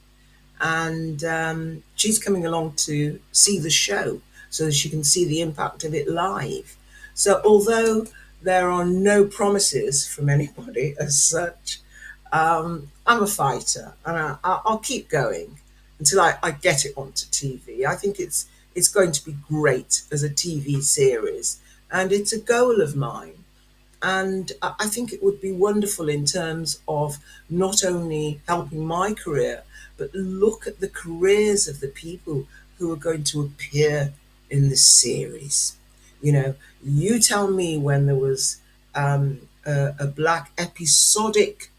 and she's coming along to see the show so that she can see the impact of it live. So, although there are no promises from anybody as such, I'm a fighter, and I'll keep going until I get it onto TV. I think it's going to be great as a TV series, and it's a goal of mine. And I think it would be wonderful in terms of not only helping my career, but look at the careers of the people who are going to appear in this series. You tell me when there was a black episodic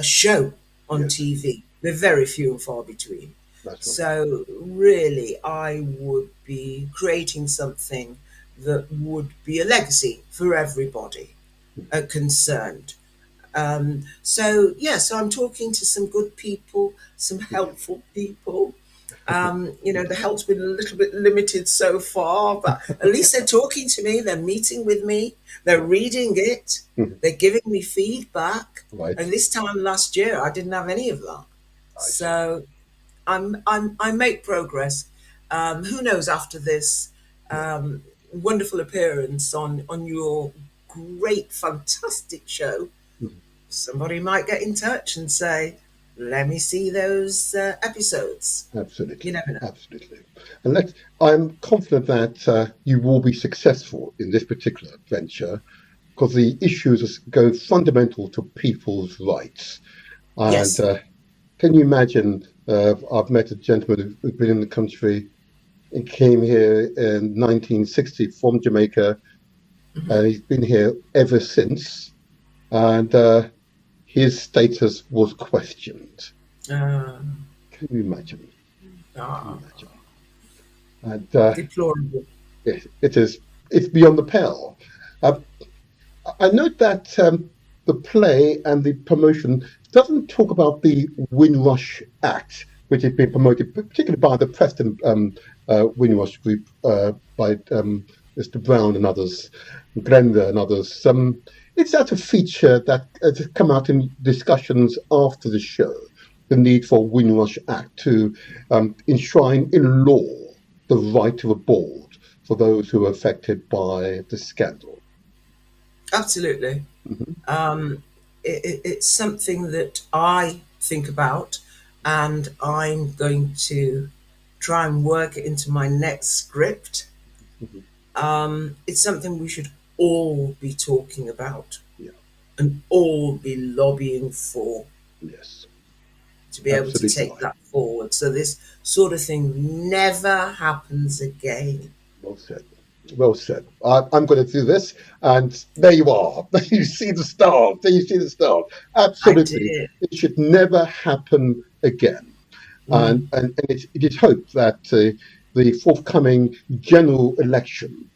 show on Yes, TV. They're very few and far between. that's right. So, really, I would be creating something that would be a legacy for everybody concerned. So I'm talking to some good people, some Indeed, helpful people. The help's been a little bit limited so far, but at least they're talking to me, they're meeting with me, they're reading it, they're giving me feedback. right. And this time last year, I didn't have any of that. I see. So I make progress. Who knows after this Yeah. wonderful appearance on your great, fantastic show, Mhm. somebody might get in touch and say, let me see those episodes. Absolutely, You never know. absolutely. And I'm confident that you will be successful in this particular venture because the issues go fundamental to people's rights. And Yes. can you imagine? I've met a gentleman who's been in the country. He came here in 1960 from Jamaica, and he's been here ever since. And his status was questioned. Uh, Can you imagine? Can you ah, imagine? And deplorable. it's beyond the pale. Uh, I note that the play and the promotion doesn't talk about the Windrush Act, which has been promoted particularly by the Preston Windrush group, by Mr. Brown and others, Glenda and others. It's that a feature that has come out in discussions after the show, the need for Windrush Act to enshrine in law the right to a board for those who are affected by the scandal. Absolutely. Mhm. It's something that I think about, and I'm going to try and work it into my next script. Mhm. It's something we should all be talking about Yeah, and all be lobbying for, yes, to be able to absolutely take right. that forward. So this sort of thing never happens again. Well said. Well said. I'm going to do this, and there you are. You see the start. There you see the start. I Absolutely, did. it should never happen again. Mm. And it is hoped that the forthcoming general election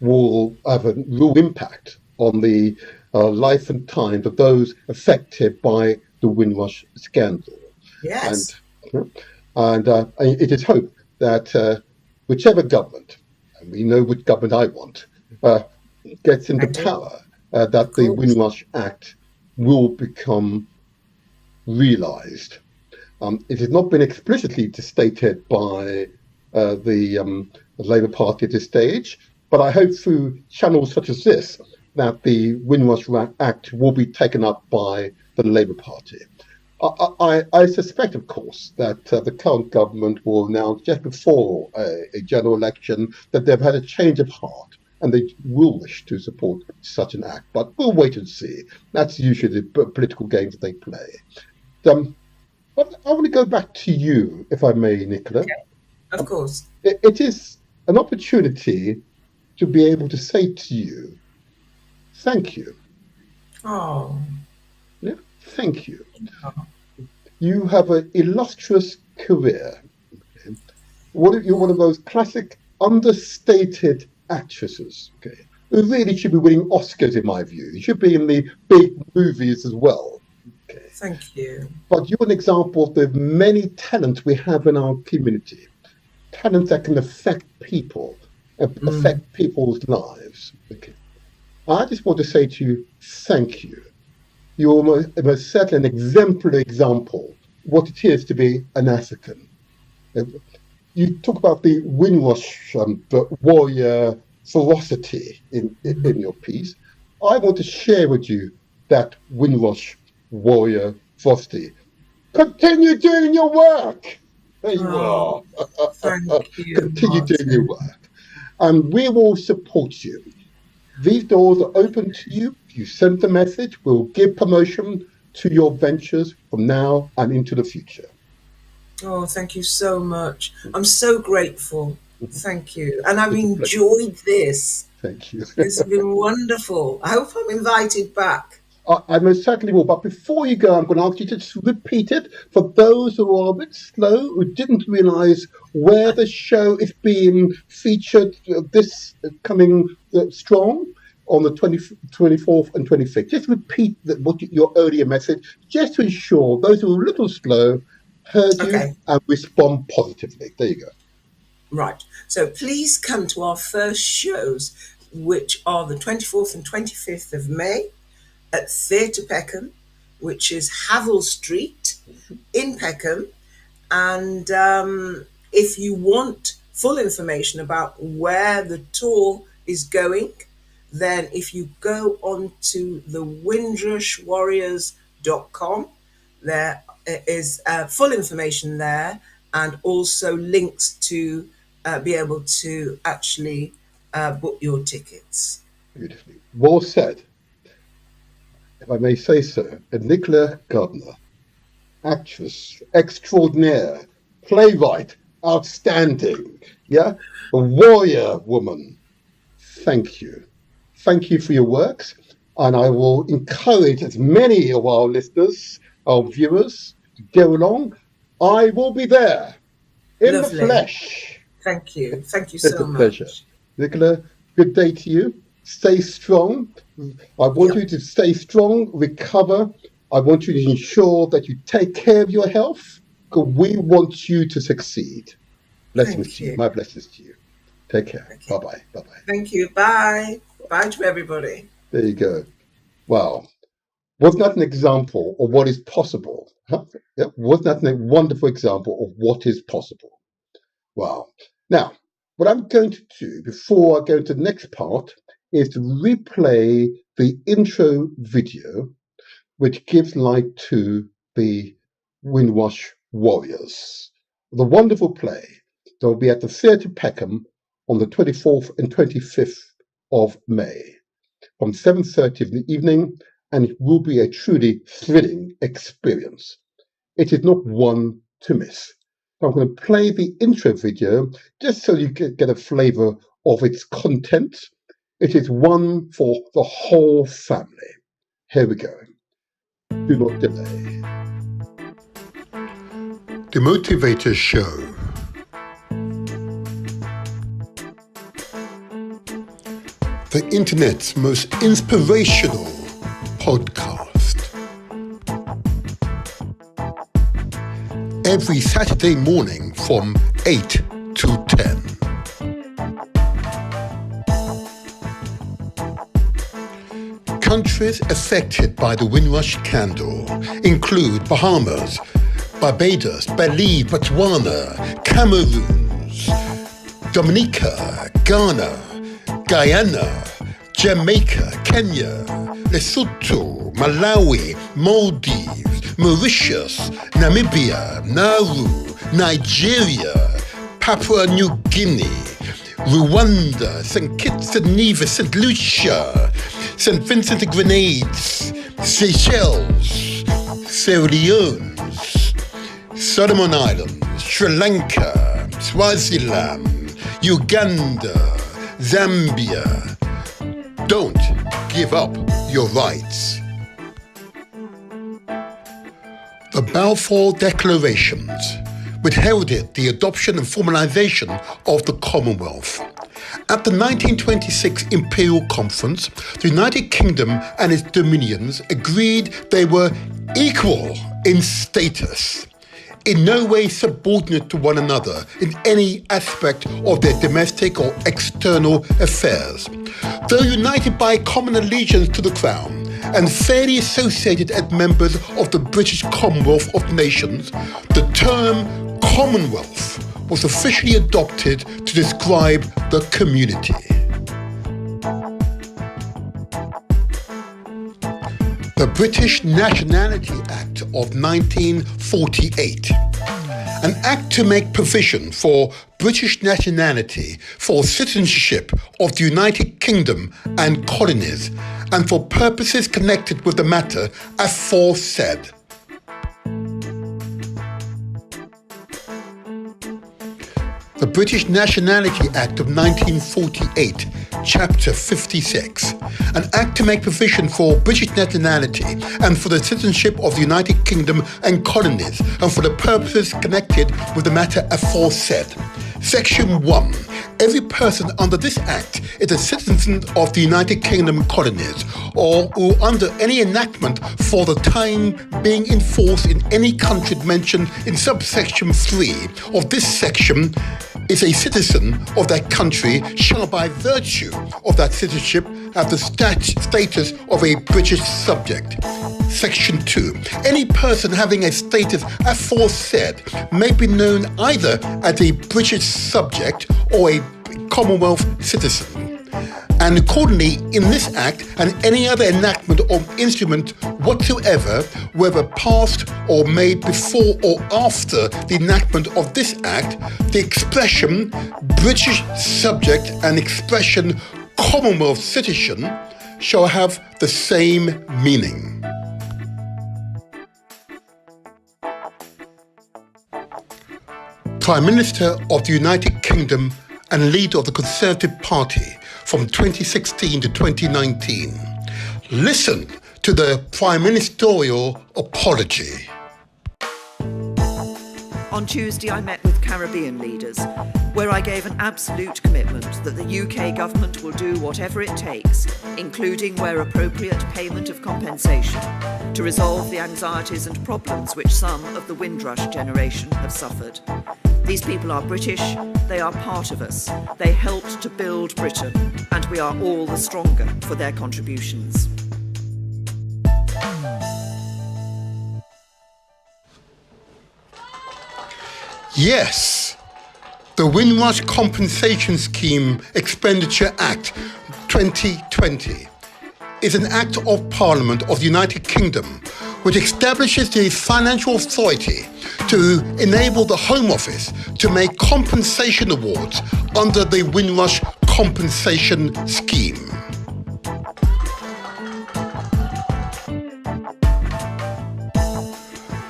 will have a real impact on the life and times of those affected by the Windrush scandal. And Yes, it is hoped that whichever government, and we know which government I want, uh, gets I into do. power, Of that the course. Windrush Act will become realised. It has not been explicitly stated by the Labour Party at this stage, but I hope through channels such as this that the Windrush Act will be taken up by the Labour Party. I suspect, of course, that the current government will announce just before a general election that they've had a change of heart and they will wish to support such an act. But we'll wait and see. That's usually the political games they play. Um, but I want to go back to you, if I may, Nicola. Okay. Of course. It is an opportunity to be able to say to you, thank you. Oh, Yeah, thank you. oh. You have an illustrious career. You're one of those classic understated actresses, okay, who really should be winning Oscars in my view. You should be in the big movies as well. Okay. Thank you. But you're an example of the many talents we have in our community. Talents that can affect people, Mm. affect people's lives. Okay. I just want to say to you, thank you. You're most certainly an exemplary example of what it is to be an African. Uh, You talk about the Windrush warrior ferocity in your piece. I want to share with you that Windrush warrior ferocity. Continue doing your work. There you Oh, are. thank you, Continue doing your Martin. work. And we will support you. These doors are open to you. You send the message. We'll give promotion to your ventures from now and into the future. Oh, thank you so much. I'm so grateful. Thank you. And I've It's a pleasure. enjoyed this. Thank you. It's been wonderful. I hope I'm invited back. I most certainly will. But before you go, I'm going to ask you to just repeat it for those who are a bit slow, who didn't realise where the show is being featured this coming strong on the 24th and 25th. Just repeat your earlier message, just to ensure those who are a little slow heard you Okay, and respond positively. There you go. right. So please come to our first shows, which are the 24th and 25th of May at Theatre Peckham, which is Havel Street in Peckham. And if you want full information about where the tour is going, then if you go on to the windrushwarriors.com, there is full information there, and also links to be able to actually book your tickets. Beautifully. Well said. If I may say so, Nicola Gardner, actress extraordinaire, playwright, outstanding, yeah, a warrior woman. Thank you. Thank you for your works, and I will encourage as many of our listeners, our viewers, to go along. I will be there in Lovely. the flesh. Thank you. Thank you It's so a much. pleasure. Nicola, good day to you. Stay strong. I want you to stay strong, recover. I want you to ensure that you take care of your health, because we want you to succeed. Blessings to you. My blessings to you. Take care. Okay. Bye-bye. Bye-bye. Thank you. Bye. Bye to everybody. There you go. Wow. Wasn't that an example of what is possible? Huh? Yeah. Wasn't that a wonderful example of what is possible? Wow. Now, what I'm going to do before I go to the next part is to replay the intro video, which gives light to the Windrush Warriors, the wonderful play that will be at the Theatre Peckham on the 24th and 25th of May from 7:30 in the evening, and it will be a truly thrilling experience. It is not one to miss. So I'm going to play the intro video just so you get a flavour of its content. It is one for the whole family. Here we go. Do not delay. The Motivator Show. The internet's most inspirational podcast. Every Saturday morning from 8 to 10. Countries affected by the Windrush scandal include Bahamas, Barbados, Batley, Botswana, Cameroon, Dominica, Ghana, Guyana, Jamaica, Kenya, Lesotho, Malawi, Maldives, Mauritius, Namibia, Nauru, Nigeria, Papua New Guinea, Rwanda, St. Kitts and Nevis, St. Lucia, St. Vincent and Grenades, Seychelles, Sierra Leone, Solomon Islands, Sri Lanka, Swaziland, Uganda, Zambia. Don't give up your rights. The Balfour Declarations, which heralded the adoption and formalization of the Commonwealth. At the 1926 Imperial Conference, the United Kingdom and its dominions agreed they were equal in status, in no way subordinate to one another in any aspect of their domestic or external affairs. Though united by a common allegiance to the Crown and fairly associated as members of the British Commonwealth of Nations, the term Commonwealth was officially adopted to describe the community. The British Nationality Act of 1948, an act to make provision for British nationality, for citizenship of the United Kingdom and colonies, and for purposes connected with the matter aforesaid. The British Nationality Act of 1948, Chapter 56, an act to make provision for British nationality and for the citizenship of the United Kingdom and colonies, and for the purposes connected with the matter aforesaid. Section 1. Every person under this Act is a citizen of the United Kingdom colonies, or who under any enactment for the time being in force in any country mentioned in subsection 3 of this section is a citizen of that country shall by virtue of that citizenship have the status of a British subject. Section 2. Any person having a status aforesaid may be known either as a British subject or a Commonwealth citizen. And accordingly, in this Act and any other enactment or instrument whatsoever, whether passed or made before or after the enactment of this Act, the expression British subject and expression Commonwealth citizen shall have the same meaning. Prime Minister of the United Kingdom and leader of the Conservative Party from 2016 to 2019. Listen to the Prime Ministerial apology. On Tuesday, I met with Caribbean leaders, where I gave an absolute commitment that the UK government will do whatever it takes, including where appropriate payment of compensation, to resolve the anxieties and problems which some of the Windrush generation have suffered. These people are British, they are part of us, they helped to build Britain, and we are all the stronger for their contributions. Yes, the Windrush Compensation Scheme Expenditure Act 2020 is an Act of Parliament of the United Kingdom which establishes the financial authority to enable the Home Office to make compensation awards under the Windrush Compensation Scheme.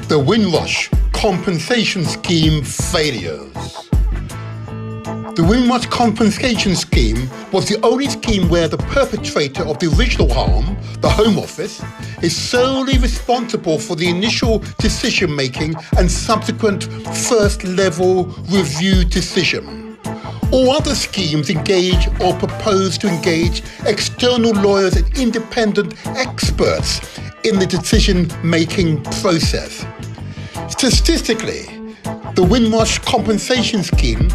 The Windrush Compensation Scheme failures. The Windrush Compensation Scheme was the only scheme where the perpetrator of the original harm, the Home Office, is solely responsible for the initial decision-making and subsequent first-level review decision. All other schemes engage or propose to engage external lawyers and independent experts in the decision-making process. Statistically, the Windrush Compensation Scheme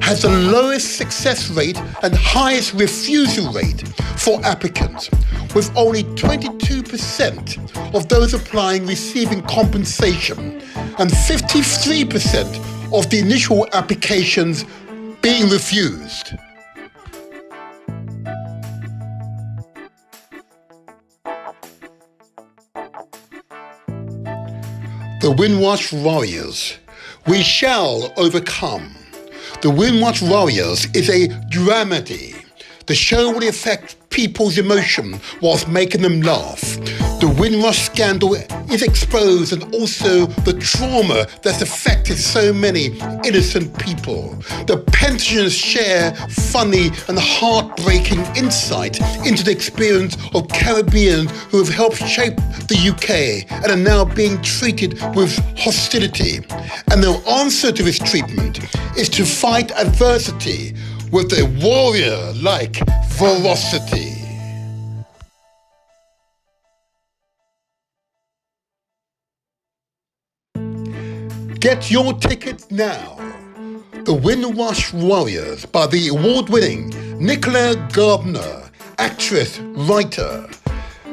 has the lowest success rate and highest refusal rate for applicants, with only 22% of those applying receiving compensation and 53% of the initial applications being refused. The Windrush Warriors. We shall overcome. The Windrush Warriors is a dramedy. The show will affect people's emotion whilst making them laugh. The Windrush scandal is exposed and also the trauma that's affected so many innocent people. The pensioners share funny and heartbreaking insight into the experience of Caribbeans who have helped shape the UK and are now being treated with hostility. And their answer to this treatment is to fight adversity with a warrior-like ferocity. Get your tickets now. The Windrush Warriors by the award-winning Nicola Gardner, actress, writer.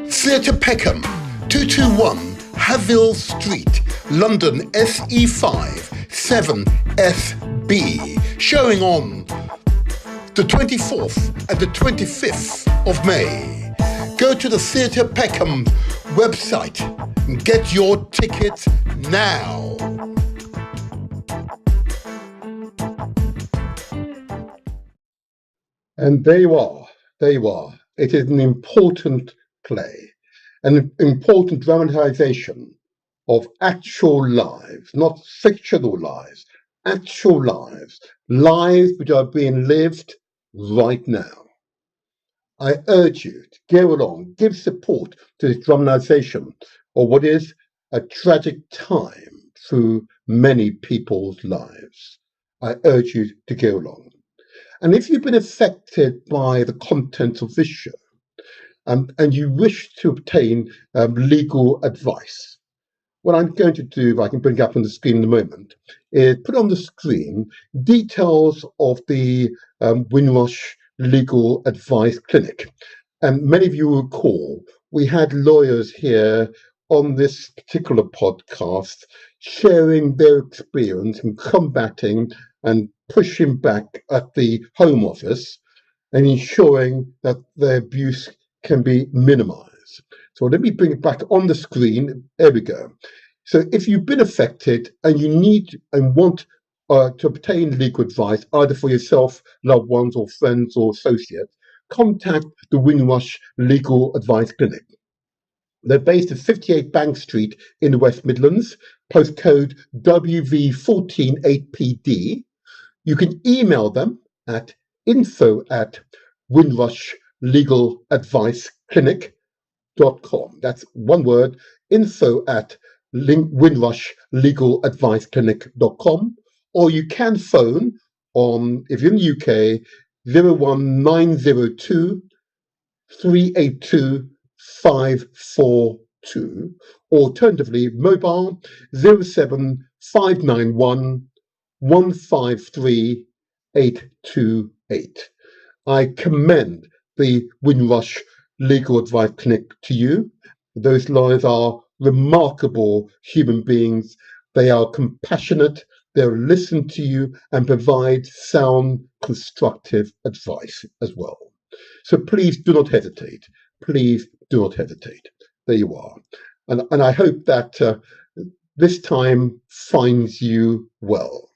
Theatre Peckham, 221 Haville Street, London SE5 7SB. Showing on the 24th and the 25th of May. Go to the Theatre Peckham website and get your tickets now. And there you are. It is an important play, an important dramatization of actual lives, not fictional lives, actual lives, lives which are being lived right now. I urge you to go along, give support to this dramatization of what is a tragic time through many people's lives. I urge you to go along. And if you've been affected by the contents of this show and you wish to obtain legal advice, what I'm going to do, if I can bring it up on the screen in a moment, is put on the screen details of the Windrush Legal Advice Clinic. And many of you will recall we had lawyers here on this particular podcast sharing their experience in combating and pushing back at the Home Office and ensuring that the abuse can be minimized. So let me bring it back on the screen. There we go. So if you've been affected and you need and want to obtain legal advice, either for yourself, loved ones, or friends or associates, contact the Windrush Legal Advice Clinic. They're based at 58 Bank Street in the West Midlands, postcode WV148PD. You can email them at info@windrushlegaladviceclinic.com. That's one word, info@windrushlegaladviceclinic.com. Or you can phone on, if you're in the UK, 01902 382 542. Alternatively, mobile 07591 153 828. I commend the Windrush Legal Advice Clinic to you. Those lawyers are remarkable human beings. They are compassionate, they'll listen to you and provide sound, constructive advice as well. So please do not hesitate. Please do not hesitate. There you are. And I hope that this time finds you well.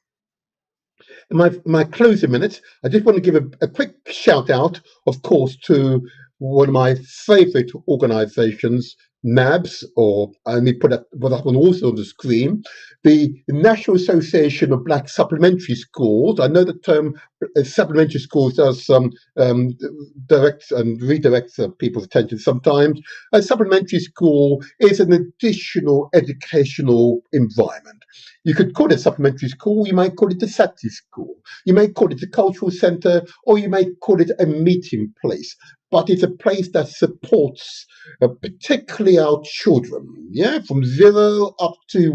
In my closing minutes, I just want to give a quick shout out, of course, to one of my favorite organizations, NABS, or let me put that one also on the screen, the National Association of Black Supplementary Schools. I know the term supplementary schools does direct and redirects people's attention sometimes. A supplementary school is an additional educational environment. You could call it a supplementary school, you might call it a Saturday school, you may call it a cultural centre, or you may call it a meeting place. But it's a place that supports particularly our children, from 0 up to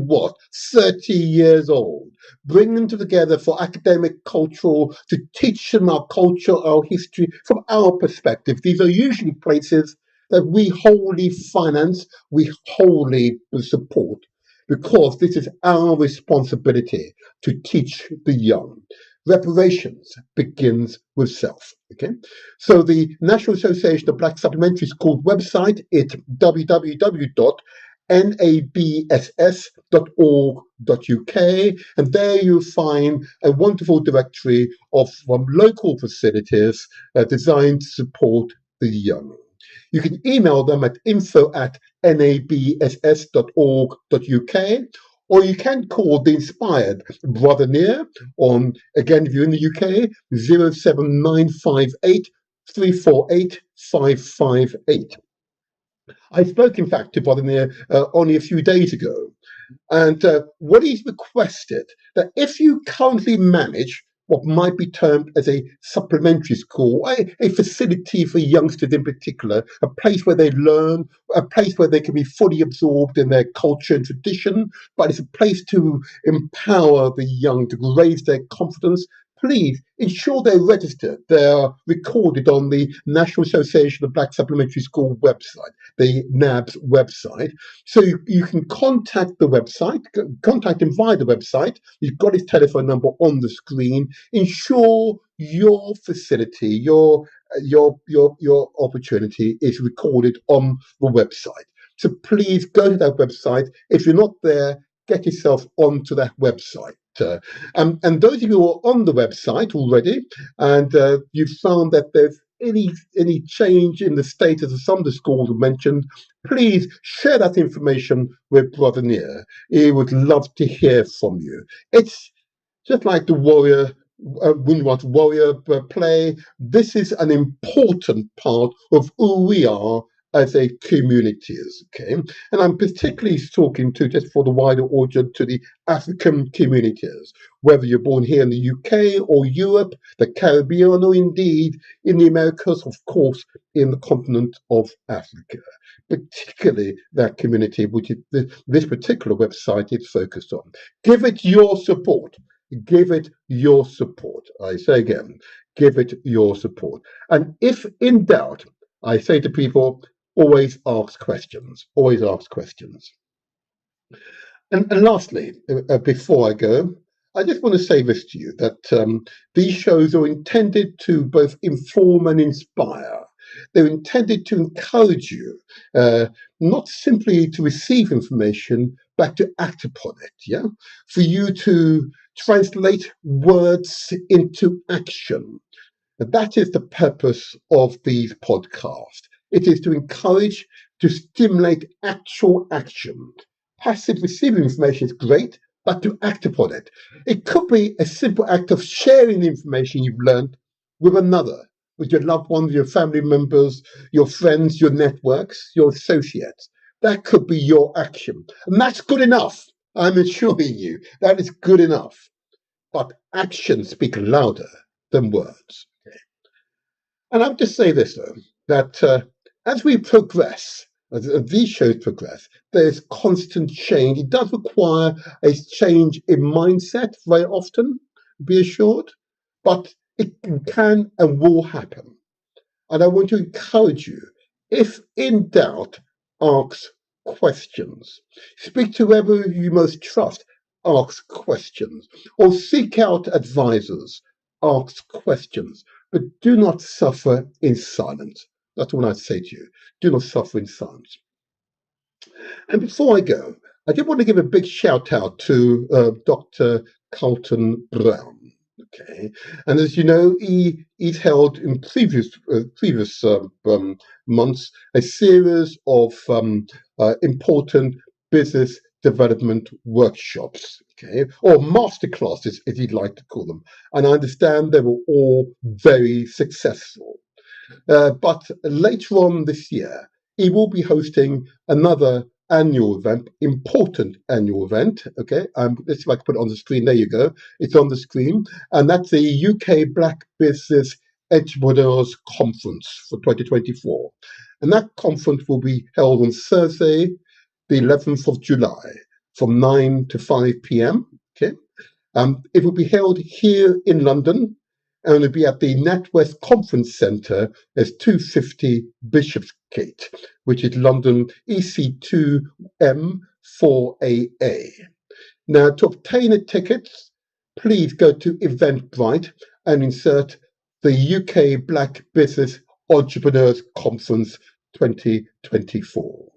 30 years old. Bring them together for academic, cultural, to teach them our culture, our history from our perspective. These are usually places that we wholly finance, we wholly support, because this is our responsibility to teach the young. Reparations begins with self. Okay, so the National Association of Black Supplementary Schools website is www.nabss.org.uk, and there you'll find a wonderful directory of local facilities designed to support the young. You can email them at info@nabss.org.uk, or you can call the inspired Brother Near on, again, if you're in the UK, 07958 348 558. I spoke, in fact, to Brother Near only a few days ago, and what he's requested, that if you currently manage what might be termed as a supplementary school, a facility for youngsters in particular, a place where they learn, a place where they can be fully absorbed in their culture and tradition, but it's a place to empower the young, to raise their confidence. Please ensure they're registered. They're recorded on the National Association of Black Supplementary School website, the NABS website. So you can contact the website, contact him via the website. You've got his telephone number on the screen. Ensure your facility, your opportunity is recorded on the website. So please go to that website. If you're not there, get yourself onto that website. And those of you who are on the website already, and you've found that there's any change in the status of some of the schools mentioned, please share that information with Brother Near. He would love to hear from you. It's just like the Windrush Warrior play. This is an important part of who we are as a community, okay? And I'm particularly talking to, just for the wider audience, to the African communities, whether you're born here in the UK or Europe, the Caribbean, or indeed in the Americas, of course, in the continent of Africa. Particularly that community, which this particular website is focused on. Give it your support. Give it your support. I say again, give it your support. And if in doubt, I say to people, always ask questions. Always ask questions. And lastly, before I go, I just want to say this to you, that these shows are intended to both inform and inspire. They're intended to encourage you, not simply to receive information, but to act upon it, yeah? For you to translate words into action. That is the purpose of these podcasts. It is to encourage, to stimulate actual action. Passive receiving information is great, but to act upon it. It could be a simple act of sharing the information you've learned with another, with your loved ones, your family members, your friends, your networks, your associates. That could be your action. And that's good enough. I'm assuring you, that is good enough. But actions speak louder than words. And I would just say this, though, that as we progress, as these shows progress, there's constant change. It does require a change in mindset very often, be assured, but it can and will happen. And I want to encourage you, if in doubt, ask questions. Speak to whoever you most trust, ask questions, or seek out advisors, ask questions, but do not suffer in silence. That's what I'd say to you. Do not suffer in silence. And before I go, I did want to give a big shout out to Dr. Carlton Brown. Okay, and as you know, he's held in previous months a series of important business development workshops, okay, or masterclasses, as you'd like to call them. And I understand they were all very successful. But later on this year, he will be hosting another annual event, important annual event. Okay, let's see if I can put it on the screen. There you go. It's on the screen, and that's the UK Black Business Entrepreneurs Conference for 2024. And that conference will be held on Thursday, the 11th of July, from 9 to 5 p.m. Okay, it will be held here in London, and it'll be at the NatWest Conference Centre as 250 Bishopsgate, which is London EC2M4AA. Now, to obtain a ticket, please go to Eventbrite and insert the UK Black Business Entrepreneurs Conference 2024.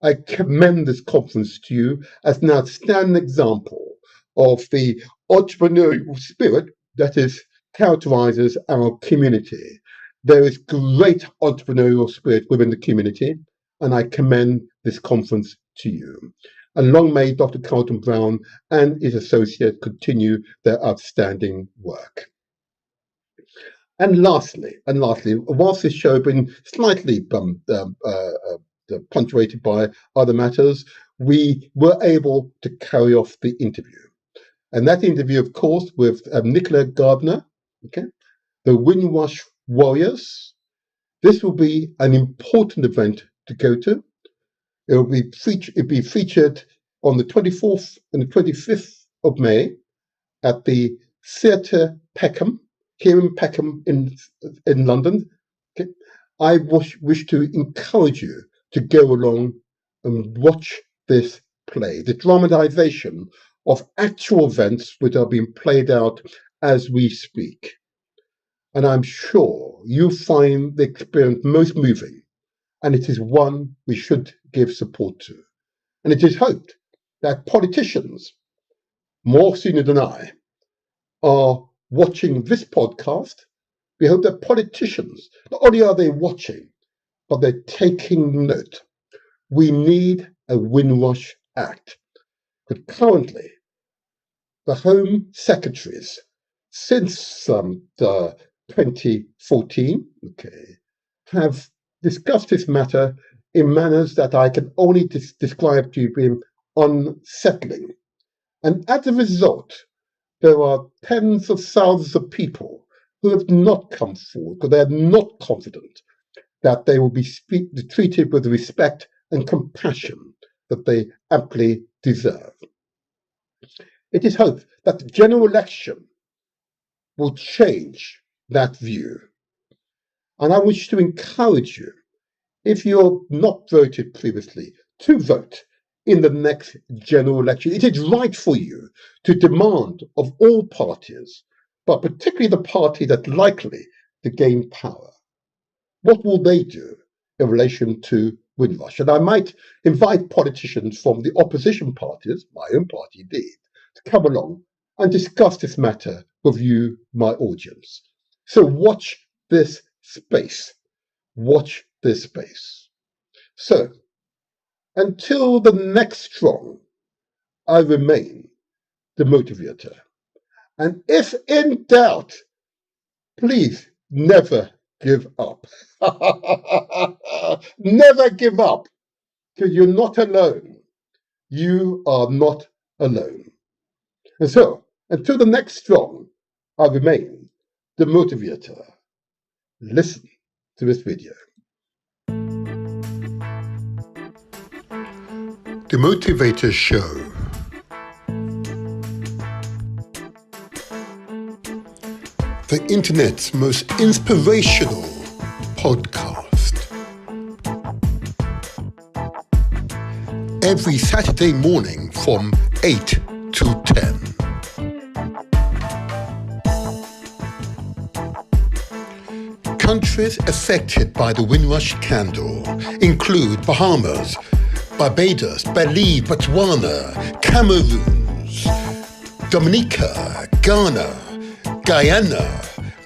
I commend this conference to you as an outstanding example of the entrepreneurial spirit that is characterizes our community. There is great entrepreneurial spirit within the community, and I commend this conference to you. And long may Dr. Carlton Brown and his associates continue their outstanding work. And lastly, whilst this show has been slightly punctuated by other matters, we were able to carry off the interview. And that interview, of course, with Nicola Gardner, okay, the Windrush Warriors. This will be an important event to go to. It'll be featured on the 24th and the 25th of May at the Theatre Peckham, here in Peckham in London. Okay. I wish to encourage you to go along and watch this play, the dramatization of actual events which are being played out as we speak. And I'm sure you'll find the experience most moving, and it is one we should give support to. And it is hoped that politicians, more senior than I, are watching this podcast. We hope that politicians, not only are they watching, but they're taking note. We need a Windrush Act. But currently, the Home Secretaries, since 2014, okay, have discussed this matter in manners that I can only describe to you being unsettling. And as a result, there are tens of thousands of people who have not come forward because they are not confident that they will be treated with the respect and compassion that they amply deserve. It is hoped that the general election will change that view. And I wish to encourage you, if you're not voted previously, to vote in the next general election. It is right for you to demand of all parties, but particularly the party that's likely to gain power, what will they do in relation to Windrush? And I might invite politicians from the opposition parties, my own party indeed, to come along and discuss this matter with you, my audience. So watch this space. Watch this space. So, until the next strong, I remain the motivator. And if in doubt, please never give up. Never give up, because you're not alone. You are not alone. And so, until the next strong, I remain the motivator. Listen to this video. The Motivator Show. The internet's most inspirational podcast. Every Saturday morning from 8 to 10. Countries affected by the Windrush scandal include Bahamas, Barbados, Batley, Botswana, Cameroon, Dominica, Ghana, Guyana,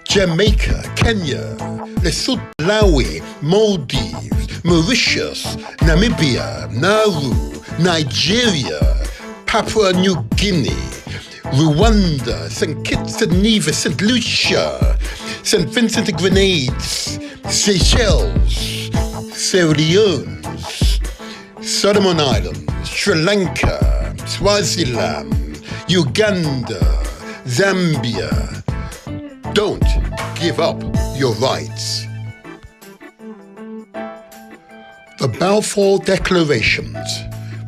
Jamaica, Kenya, Lesotho, Malawi, Maldives, Mauritius, Namibia, Nauru, Nigeria, Papua New Guinea, Rwanda, St. Kitts and Nevis, St. Lucia, St. Vincent and Grenades, Seychelles, Sierra Leone, Solomon Islands, Sri Lanka, Swaziland, Uganda, Zambia. Don't give up your rights. The Balfour Declarations,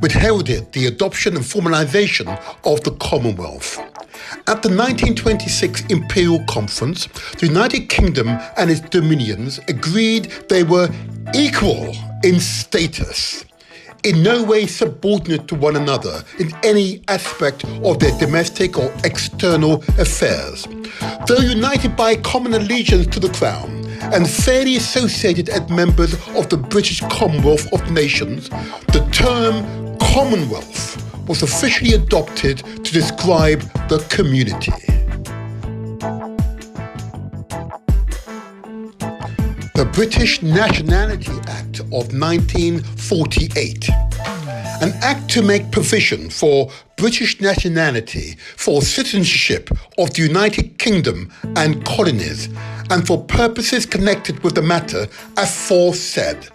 which heralded the adoption and formalization of the Commonwealth. At the 1926 Imperial Conference, the United Kingdom and its dominions agreed they were equal in status, in no way subordinate to one another in any aspect of their domestic or external affairs. Though united by common allegiance to the Crown and fairly associated as members of the British Commonwealth of Nations, the term Commonwealth was officially adopted to describe the community. The British Nationality Act of 1948, an act to make provision for British nationality, for citizenship of the United Kingdom and colonies, and for purposes connected with the matter aforesaid.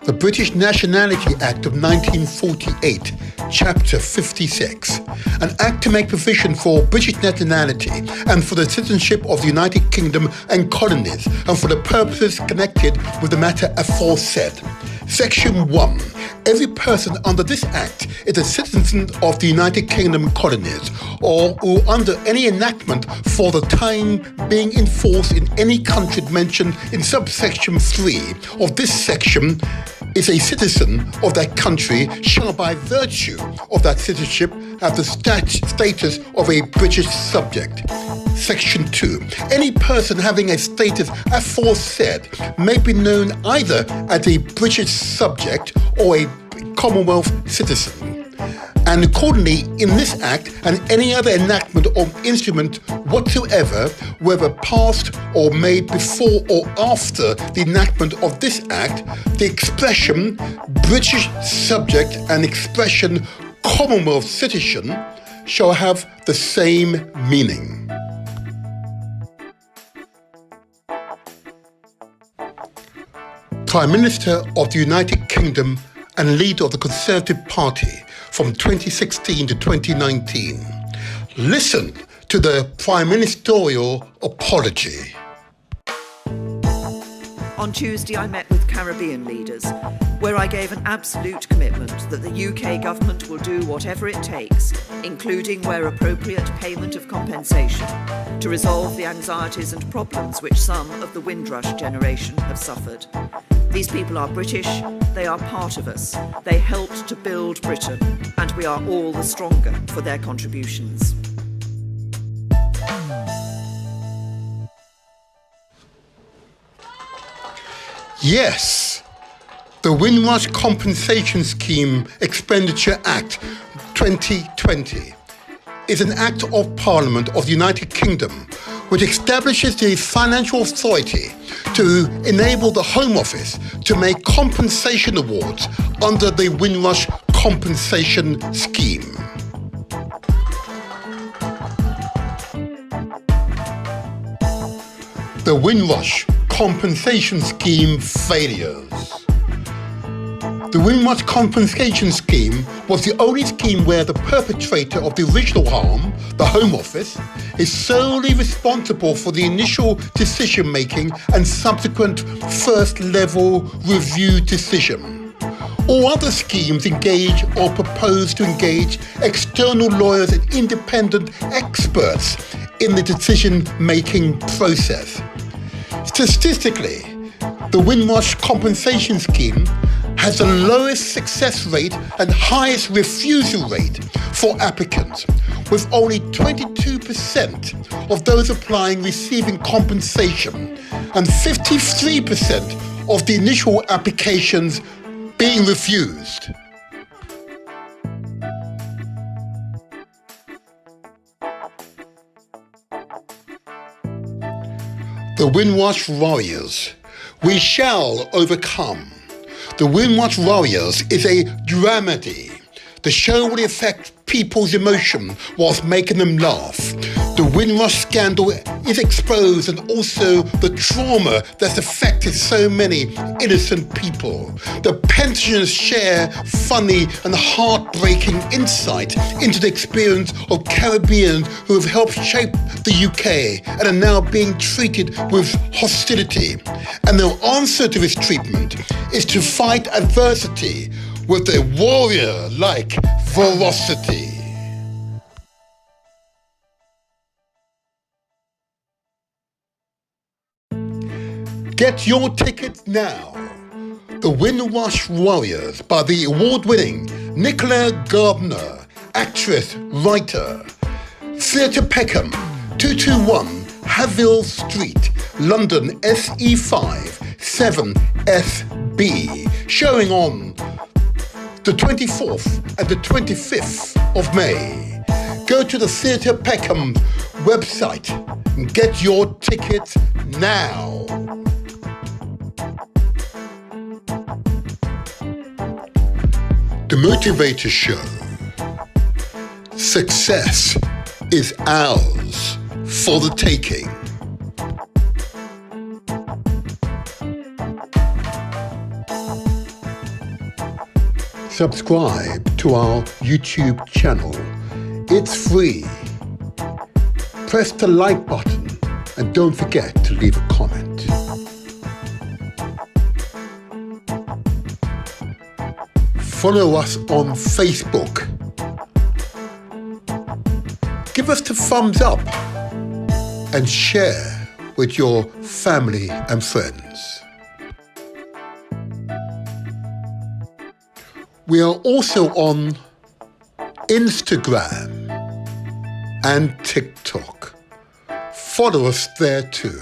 The British Nationality Act of 1948, Chapter 56, an act to make provision for British nationality and for the citizenship of the United Kingdom and colonies, and for the purposes connected with the matter aforesaid. Section 1. Every person under this Act is a citizen of the United Kingdom and colonies, or who under any enactment for the time being in force in any country mentioned in subsection 3 of this section is a citizen of that country shall by virtue of that citizenship have the status of a British subject. Section 2. Any person having a status aforesaid may be known either as a British subject or a Commonwealth citizen. And accordingly, in this Act and any other enactment or instrument whatsoever, whether passed or made before or after the enactment of this Act, the expression British subject and expression Commonwealth citizen shall have the same meaning. Prime Minister of the United Kingdom and leader of the Conservative Party from 2016 to 2019. Listen to the Prime Ministerial apology. On Tuesday, I met with Caribbean leaders, where I gave an absolute commitment that the UK government will do whatever it takes, including where appropriate payment of compensation, to resolve the anxieties and problems which some of the Windrush generation have suffered. These people are British, they are part of us, they helped to build Britain, and we are all the stronger for their contributions. Yes, the Windrush Compensation Scheme Expenditure Act 2020 is an Act of Parliament of the United Kingdom which establishes the financial authority to enable the Home Office to make compensation awards under the Windrush Compensation Scheme. The Windrush Compensation Scheme failures. The Windrush Compensation Scheme was the only scheme where the perpetrator of the original harm, the Home Office, is solely responsible for the initial decision-making and subsequent first-level review decision. All other schemes engage or propose to engage external lawyers and independent experts in the decision-making process. Statistically, the Windrush Compensation Scheme has the lowest success rate and highest refusal rate for applicants, with only 22% of those applying receiving compensation and 53% of the initial applications being refused. The Windrush Warriors. We shall overcome. The Windrush Warriors is a dramedy. The show will affect people's emotion whilst making them laugh. The Windrush scandal is exposed and also the trauma that's affected so many innocent people. The pensioners share funny and heartbreaking insight into the experience of Caribbeans who have helped shape the UK and are now being treated with hostility. And their answer to this treatment is to fight adversity with a warrior-like ferocity. Get your tickets now. The Windrush Warriors by the award-winning Nicola Gardner, actress, writer. Theatre Peckham, 221 Haville Street, London SE5 7SB. Showing on the 24th and the 25th of May. Go to the Theatre Peckham website and get your tickets now. The Motivator Show. Success is ours for the taking. Subscribe to our YouTube channel. It's free. Press the like button and don't forget to leave a comment. Follow us on Facebook. Give us the thumbs up and share with your family and friends. We are also on Instagram and TikTok. Follow us there too.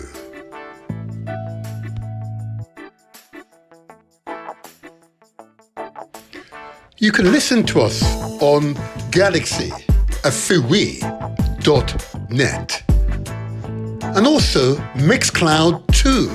You can listen to us on galaxy.net and also Mixcloud too.